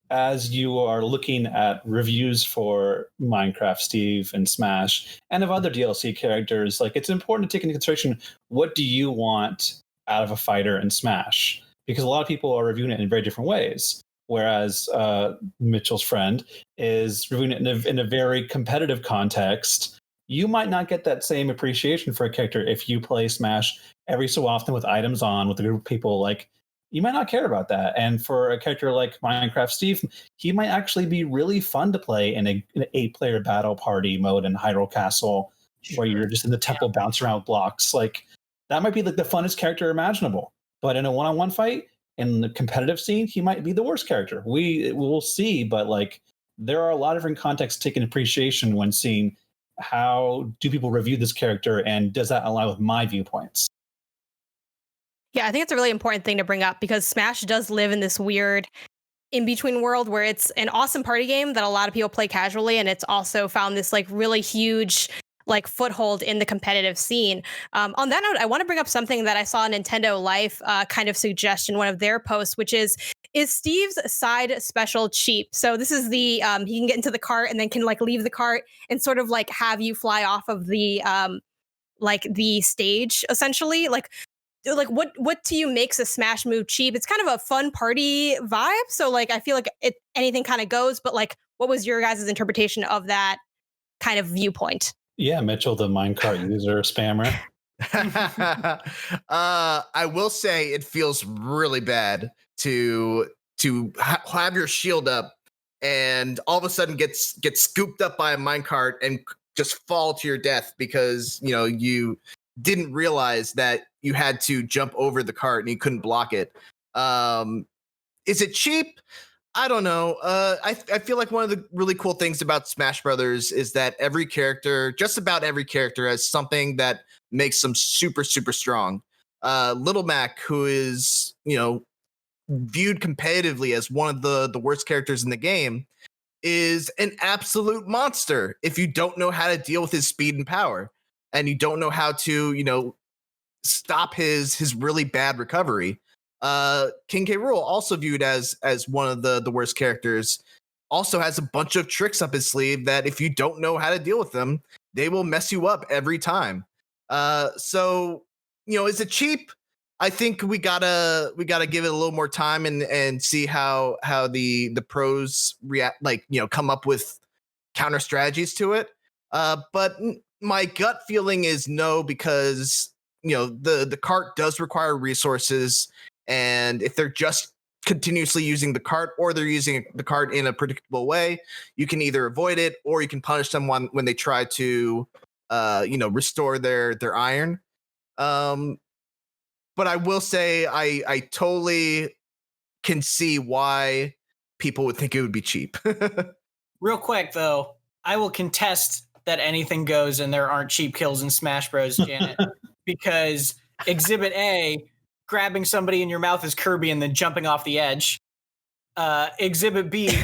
Speaker 5: as you are looking at reviews for Minecraft, Steve, and Smash, and of other DLC characters, like, it's important to take into consideration, what do you want out of a fighter in Smash? Because a lot of people are reviewing it in very different ways. Whereas Mitchell's friend is reviewing it in a very competitive context. You might not get that same appreciation for a character if you play Smash every so often with items on with a group of people. Like, you might not care about that. And for a character like Minecraft Steve, he might actually be really fun to play in an 8-player battle party mode in Hyrule Castle, where you're just in the temple bouncing around blocks. Like, that might be like the funnest character imaginable. But in a one-on-one fight, in the competitive scene, he might be the worst character. We'll see, but like, there are a lot of different contexts taking appreciation when seeing how do people review this character, and does that align with my viewpoints?
Speaker 2: Yeah, I think it's a really important thing to bring up, because Smash does live in this weird in-between world where it's an awesome party game that a lot of people play casually, and it's also found this like really huge like foothold in the competitive scene. On that note, I want to bring up something that I saw on Nintendo Life kind of suggestion, one of their posts, which is Steve's side special cheap? So this is the he can get into the cart and then can like leave the cart and sort of like have you fly off of the stage, essentially. Like what to you makes a Smash move cheap? It's kind of a fun party vibe. So like, I feel like anything kind of goes, but like, what was your guys' interpretation of that kind of viewpoint?
Speaker 5: Yeah, Mitchell, the minecart user spammer.
Speaker 4: I will say it feels really bad to have your shield up and all of a sudden get scooped up by a minecart and just fall to your death because you didn't realize that you had to jump over the cart and you couldn't block it. Is it cheap? I don't know. I feel like one of the really cool things about Smash Brothers is that just about every character has something that makes them super, super strong. Little Mac, who is, viewed competitively as one of the worst characters in the game, is an absolute monster if you don't know how to deal with his speed and power, and you don't know how to, stop his really bad recovery. King K. Rool, also viewed as one of the worst characters, also has a bunch of tricks up his sleeve that if you don't know how to deal with them, they will mess you up every time. So is it cheap? I think we gotta give it a little more time and see how the pros react, come up with counter strategies to it. But my gut feeling is no, because the cart does require resources. And if they're just continuously using the cart, or they're using the cart in a predictable way, you can either avoid it or you can punish them when they try to, restore their iron. But I will say I totally can see why people would think it would be cheap.
Speaker 3: Real quick, though, I will contest that anything goes and there aren't cheap kills in Smash Bros, Janet, because Exhibit A, grabbing somebody in your mouth as Kirby and then jumping off the edge. Exhibit B,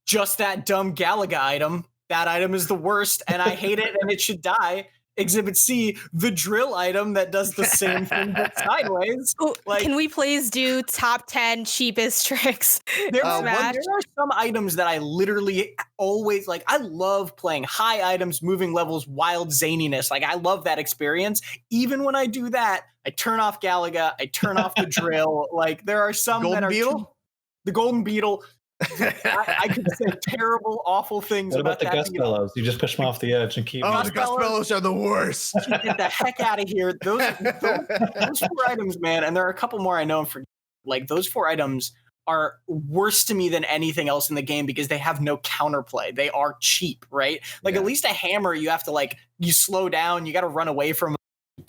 Speaker 3: just that dumb Galaga item. That item is the worst, and I hate it, and it should die. Exhibit C, the drill item that does the same thing but sideways.
Speaker 2: Oh,
Speaker 3: Like,
Speaker 2: can we please do top 10 cheapest tricks?
Speaker 3: there
Speaker 2: in
Speaker 3: are
Speaker 2: Smash?
Speaker 3: some items that I literally always like. I love playing high items, moving levels, wild zaniness. Like, I love that experience. Even when I do that, I turn off Galaga, I turn off the drill. Like, there are some
Speaker 4: Golden
Speaker 3: that are
Speaker 4: Beetle?
Speaker 3: the Golden Beetle. I could say terrible, awful things
Speaker 5: What about the
Speaker 3: that
Speaker 5: Gus
Speaker 3: beetle.
Speaker 5: Bellows? You just push them off the edge and keep.
Speaker 4: Oh,
Speaker 5: them.
Speaker 4: the Gus Bellows are the worst.
Speaker 3: Get the heck out of here. Those 4 items, man, and there are a couple more I know for like those 4 items are worse to me than anything else in the game because they have no counterplay. They are cheap, right? Like at least a hammer, you have to like you slow down, you got to run away from.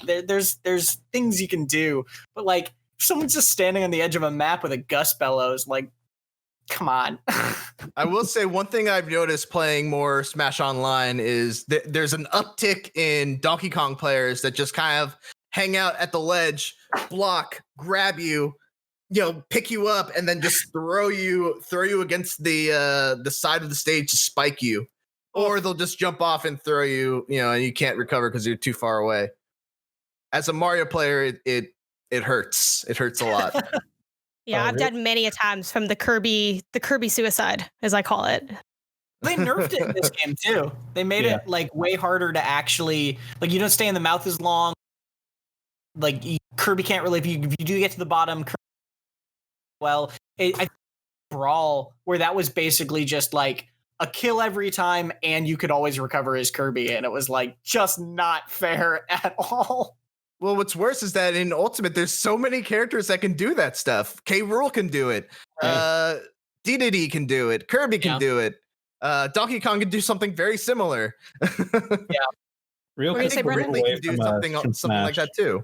Speaker 3: There's things you can do, but like if someone's just standing on the edge of a map with a Gus Bellows, like come on.
Speaker 4: I will say one thing I've noticed playing more Smash Online is there's an uptick in Donkey Kong players that just kind of hang out at the ledge, block, grab you, pick you up, and then just throw you against the side of the stage to spike you, or they'll just jump off and throw you, and you can't recover because you're too far away. As a Mario player, it hurts. It hurts a lot.
Speaker 2: Yeah,
Speaker 5: Oh,
Speaker 2: I've died many a times from the Kirby suicide, as I call it.
Speaker 3: They nerfed it in this game too. They made it like way harder to actually like you don't stay in the mouth as long. Like Kirby can't really if you do get to the bottom. I Brawl where that was basically just like a kill every time and you could always recover as Kirby and it was like just not fair at all.
Speaker 4: Well, what's worse is that in Ultimate, there's so many characters that can do that stuff. K. Rool can do it. Dedede can do it. Kirby can do it. Donkey Kong can do something very similar.
Speaker 5: Real
Speaker 2: What do you
Speaker 5: quick,
Speaker 2: say,
Speaker 5: we're
Speaker 2: Brendan?
Speaker 4: Ridley
Speaker 5: away
Speaker 4: can do
Speaker 5: from,
Speaker 4: something
Speaker 5: from
Speaker 4: like that too.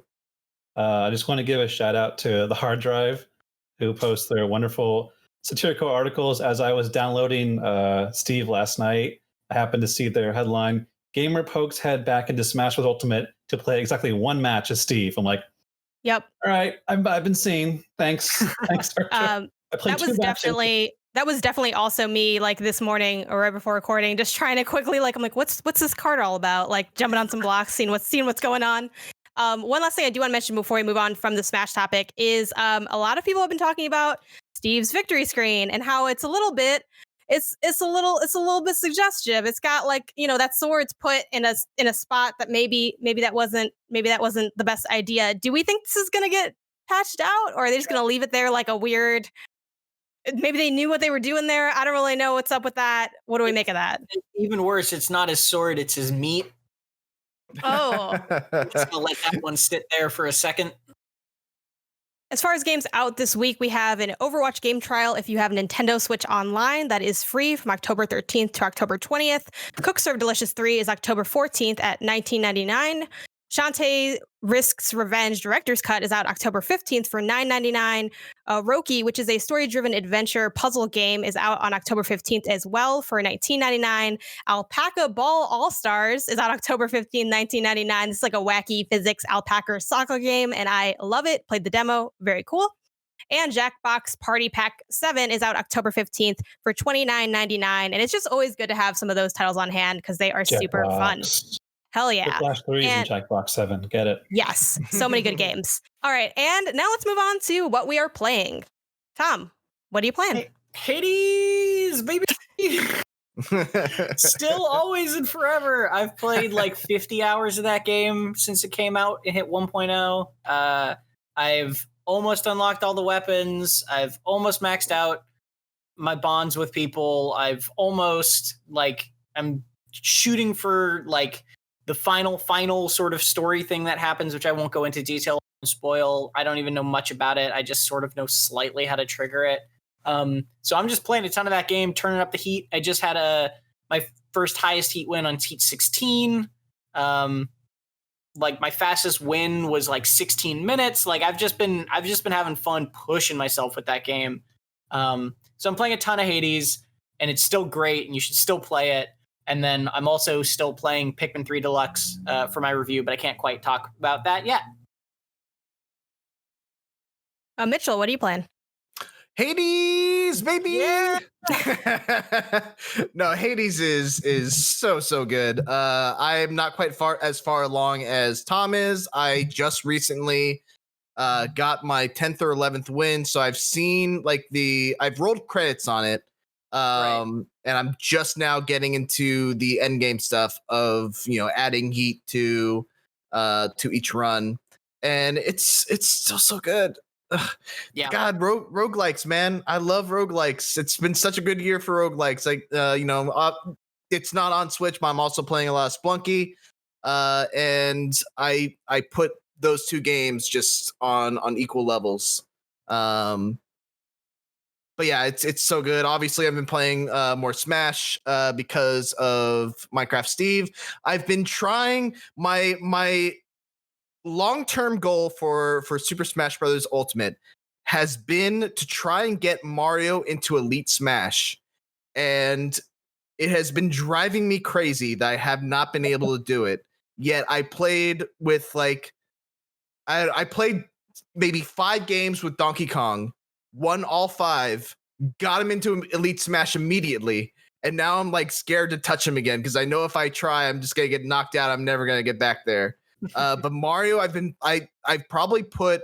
Speaker 5: I just want to give a shout out to the Hard Drive, who posts their wonderful satirical articles. As I was downloading Steve last night, I happened to see their headline: "Gamer pokes head back into Smash with Ultimate to play exactly one match as Steve." I'm like,
Speaker 2: Yep.
Speaker 5: all right, I've been seeing. Thanks, thanks. I played
Speaker 2: That was definitely also me, like this morning or right before recording, just trying to quickly, like, I'm like, what's this card all about? Like jumping on some blocks, seeing what's going on. One last thing I do want to mention before we move on from the Smash topic is a lot of people have been talking about Steve's victory screen and how it's a little bit suggestive. It's got like, that sword's put in a spot that maybe that wasn't the best idea. Do we think this is gonna get patched out, or are they just gonna leave it there like a weird? Maybe they knew what they were doing there. I don't really know what's up with that. What do we make of that?
Speaker 3: Even worse, it's not his sword, it's his meat.
Speaker 2: Oh.
Speaker 3: I'm just gonna let that one sit there for a second.
Speaker 2: As far as games out this week, we have an Overwatch game trial if you have Nintendo Switch Online. That is free from October 13th to October 20th. Cook Serve Delicious 3 is October 14th at $19.99. Shantae Risk's Revenge Director's Cut is out October 15th for $9.99. Roki, which is a story-driven adventure puzzle game, is out on October 15th as well for $19.99. Alpaca Ball All-Stars is out October 15th, $19.99. This is like a wacky physics alpaca soccer game, and I love it. Played the demo. Very cool. And Jackbox Party Pack 7 is out October 15th for $29.99. And it's just always good to have some of those titles on hand because they are super fun. Hell yeah.
Speaker 5: Flash 3 and Jackbox 7. Get it.
Speaker 2: Yes. So many good games. All right. And now let's move on to what we are playing. Tom, what are you playing?
Speaker 3: Hades, baby. Still, always, and forever. I've played like 50 hours of that game since it came out and hit 1.0. I've almost unlocked all the weapons. I've almost maxed out my bonds with people. I've almost, I'm shooting for, the final sort of story thing that happens, which I won't go into detail and spoil. I don't even know much about it. I just sort of know slightly how to trigger it. So I'm just playing a ton of that game, turning up the heat. I just had my first highest heat win on heat 16. My fastest win was 16 minutes. I've just been having fun pushing myself with that game. So I'm playing a ton of Hades, and it's still great, and you should still play it. And then I'm also still playing Pikmin 3 Deluxe for my review, but I can't quite talk about that yet.
Speaker 2: Mitchell, what are you playing?
Speaker 4: Hades, baby.
Speaker 3: Yeah.
Speaker 4: No, Hades is so good. I am not quite as far along as Tom is. I just recently got my 10th or 11th win, so I've seen I've rolled credits on it. And I'm just now getting into the end game stuff of adding heat to each run, and it's still so good. Ugh.
Speaker 3: Yeah.
Speaker 4: God, roguelikes, man. I love roguelikes. It's been such a good year for roguelikes. It's not on Switch, but I'm also playing a lot of Splunky. And I put those two games just on equal levels. But yeah, it's so good. Obviously, I've been playing more Smash because of Minecraft Steve. I've been trying my long-term goal for Super Smash Bros. Ultimate has been to try and get Mario into Elite Smash. And it has been driving me crazy that I have not been able to do it. Yet I played with I played maybe 5 games with Donkey Kong, won all 5, got him into Elite Smash immediately, and now I'm scared to touch him again because I know if I try, I'm just gonna get knocked out. I'm never gonna get back there. But Mario, I've probably put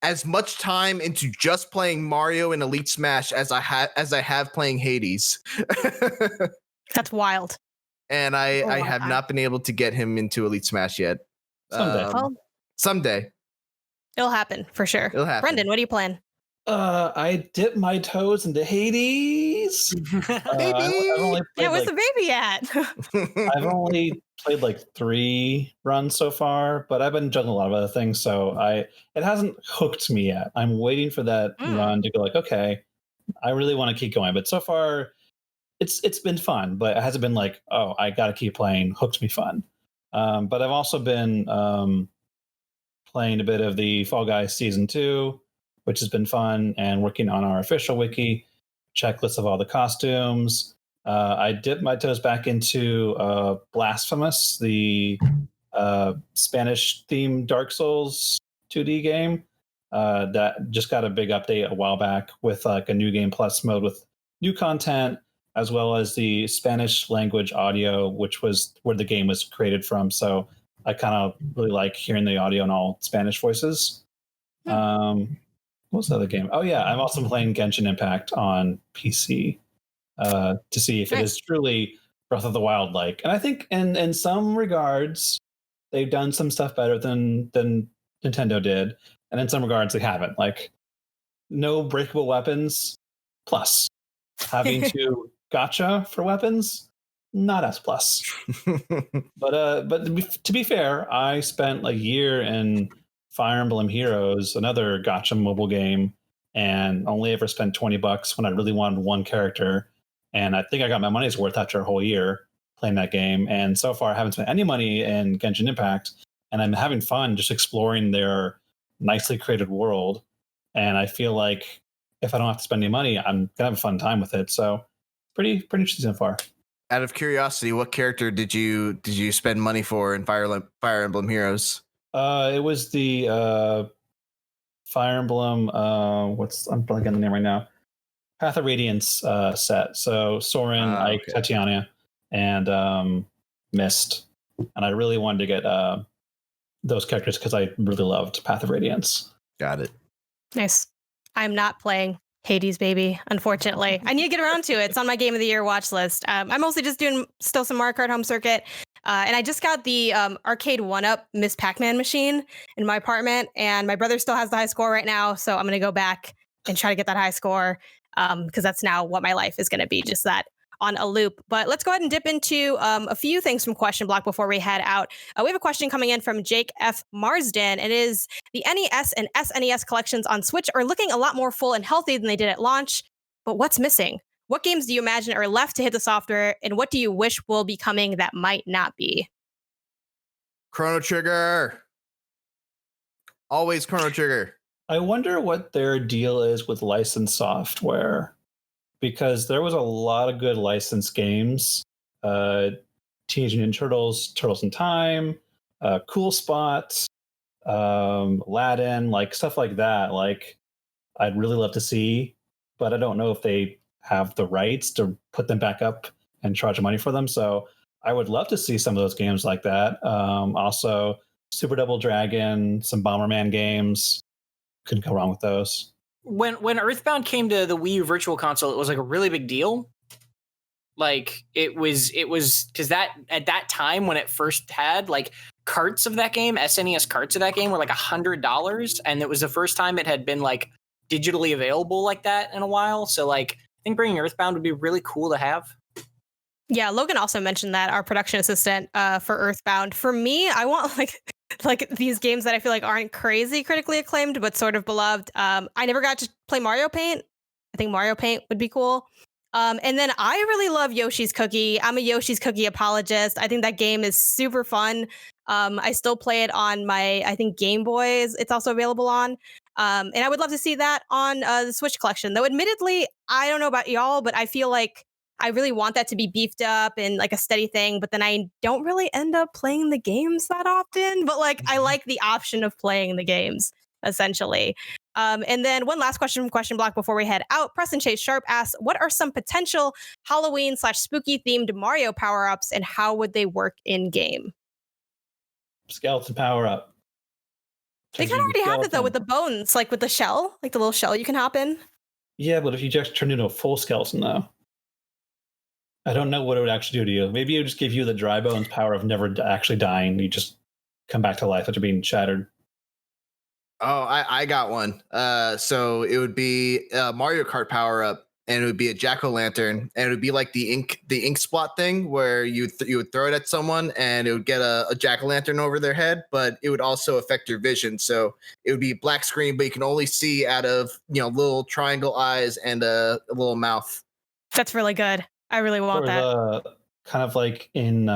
Speaker 4: as much time into just playing Mario in Elite Smash as I have playing Hades.
Speaker 2: That's wild.
Speaker 4: And I have not been able to get him into Elite Smash yet. Someday.
Speaker 2: It'll happen for sure.
Speaker 4: It'll happen.
Speaker 2: Brendan, what are you playing?
Speaker 5: I dipped my toes into Hades. I've only played,
Speaker 2: where's the baby at?
Speaker 5: I've only played 3 runs so far, but I've been juggling a lot of other things, so it hasn't hooked me yet. I'm waiting for that run to go okay, I really want to keep going. But so far, it's been fun, but it hasn't been oh, I got to keep playing, hooked me fun. But I've also been playing a bit of the Fall Guys Season 2, which has been fun, and working on our official wiki, checklist of all the costumes. I dipped my toes back into Blasphemous, the Spanish-themed Dark Souls 2D game that just got a big update a while back with a new game plus mode with new content, as well as the Spanish language audio, which was where the game was created from. So I kind of really like hearing the audio in all Spanish voices. What was the other game? Oh yeah, I'm also playing Genshin Impact on PC to see if it is truly Breath of the Wild like. And I think in some regards they've done some stuff better than Nintendo did, and in some regards they haven't. No breakable weapons, plus having to gacha for weapons, not as plus. But to be fair, I spent a year in Fire Emblem Heroes, another gacha mobile game, and only ever spent $20 when I really wanted one character. And I think I got my money's worth after a whole year playing that game. And so far, I haven't spent any money in Genshin Impact, and I'm having fun just exploring their nicely created world. And I feel like if I don't have to spend any money, I'm gonna have a fun time with it. So pretty interesting so far.
Speaker 4: Out of curiosity, what character did you spend money for in Fire Emblem Heroes?
Speaker 5: It was the Fire Emblem. I'm blanking on the name right now. Path of Radiance set. So Soren, Ike, Tatiana, and Mist. And I really wanted to get those characters because I really loved Path of Radiance.
Speaker 4: Got it.
Speaker 2: Nice. I'm not playing Hades, baby, unfortunately. I need to get around to it. It's on my Game of the Year watch list. I'm mostly just doing still some Mario Kart Home Circuit. And I just got the arcade 1-up Miss Pac-Man machine in my apartment. And my brother still has the high score right now. So I'm going to go back and try to get that high score because that's now what my life is going to be, just that on a loop. But let's go ahead and dip into a few things from Question Block before we head out. We have a question coming in from Jake F. Marsden. It is the NES and SNES collections on Switch are looking a lot more full and healthy than they did at launch. But what's missing? What games do you imagine are left to hit the software? And what do you wish will be coming that might not be?
Speaker 4: Chrono Trigger. Always Chrono Trigger.
Speaker 5: I wonder what their deal is with licensed software, because there was a lot of good licensed games. Teenage Mutant Ninja Turtles, Turtles in Time, Cool Spot, Aladdin, stuff like that. I'd really love to see, but I don't know if they have the rights to put them back up and charge money for them. So I would love to see some of those games like that. Also, Super Double Dragon, some Bomberman games. Couldn't go wrong with those.
Speaker 3: When Earthbound came to the Wii U Virtual Console, it was like a really big deal. Like it was because that at that time when it first had like carts of that game, SNES carts of that game were like $100, and it was the first time it had been like digitally available like that in a while. So like I think bringing Earthbound would be really cool to have.
Speaker 2: Yeah, Logan also mentioned that, our production assistant for Earthbound. For me, I want like these games that I feel like aren't crazy critically acclaimed, but sort of beloved. I never got to play Mario Paint. I think Mario Paint would be cool. And then I really love Yoshi's Cookie. I'm a Yoshi's Cookie apologist. I think that game is super fun. I still play it on my, I think, Game Boys. It's also available on. And I would love to see that on the Switch collection. Though, admittedly, I don't know about y'all, but I feel like I really want that to be beefed up and like a steady thing. But then I don't really end up playing the games that often. But like, I like the option of playing the games, essentially. And then one last question from Question Block before we head out. Preston Chase Sharp asks, what are some potential Halloween/spooky themed Mario power-ups, and how would they work in game?
Speaker 5: Skeleton power up.
Speaker 2: They kind of already have it though with the bones, like with the shell, like the little shell you can hop in.
Speaker 5: Yeah, but if you just turn into a full skeleton though, I don't know what it would actually do to you. Maybe it would just give you the dry bones power of never actually dying. You just come back to life after being shattered.
Speaker 4: Oh, I got one. So it would be a Mario Kart power up, and it would be a jack-o'-lantern, and it would be like the ink spot thing where you would throw it at someone, and it would get a jack-o'-lantern over their head, but it would also affect your vision. So it would be black screen, but you can only see out of little triangle eyes and a little mouth.
Speaker 2: That's really good. I really want that.
Speaker 5: The, kind of like in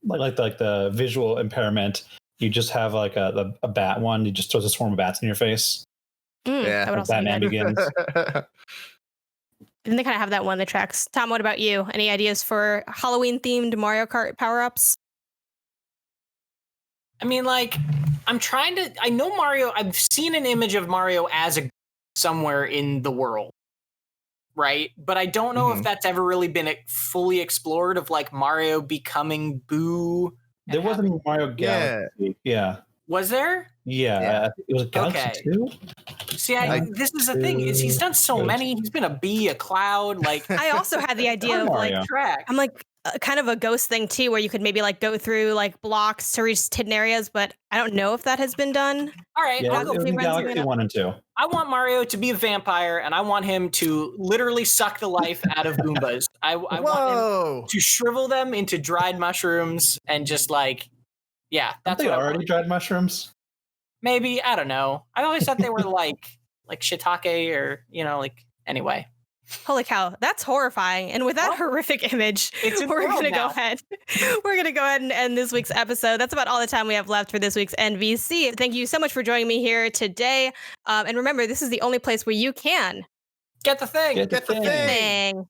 Speaker 5: like the visual impairment. You just have like a bat one. You just throws a swarm of bats in your face.
Speaker 2: That would also
Speaker 5: Batman
Speaker 2: be
Speaker 5: Begins.
Speaker 2: Didn't they kind of have that one that tracks? Tom, what about you? Any ideas for Halloween-themed Mario Kart power-ups?
Speaker 3: I mean, like, I know Mario, I've seen an image of Mario as a somewhere in the world, right? But I don't know if that's ever really been fully explored, of like Mario becoming Boo.
Speaker 5: There wasn't Mario Galaxy. Yeah.
Speaker 3: Was there?
Speaker 5: Yeah. It was Galaxy 2?
Speaker 3: See, this is the thing, is he's done so many. He's been a bee, a cloud, like
Speaker 2: I also had the idea of like
Speaker 3: track.
Speaker 2: I'm like kind of a ghost thing too, where you could maybe like go through like blocks to reach hidden areas, but I don't know if that has been done.
Speaker 3: All right,
Speaker 5: I'll go play Galaxy 1 and 2.
Speaker 3: I want Mario to be a vampire, and I want him to literally suck the life out of Goombas. I want him to shrivel them into dried mushrooms and just like, yeah, that's
Speaker 5: what already dried mushrooms.
Speaker 3: Maybe, I don't know. I always thought they were like shiitake or like anyway.
Speaker 2: Holy cow, that's horrifying. And with that horrific image, we're going to go ahead. We're going to go ahead and end this week's episode. That's about all the time we have left for this week's NVC. Thank you so much for joining me here today. And remember, this is the only place where you can
Speaker 3: get the thing.
Speaker 5: Get the thing.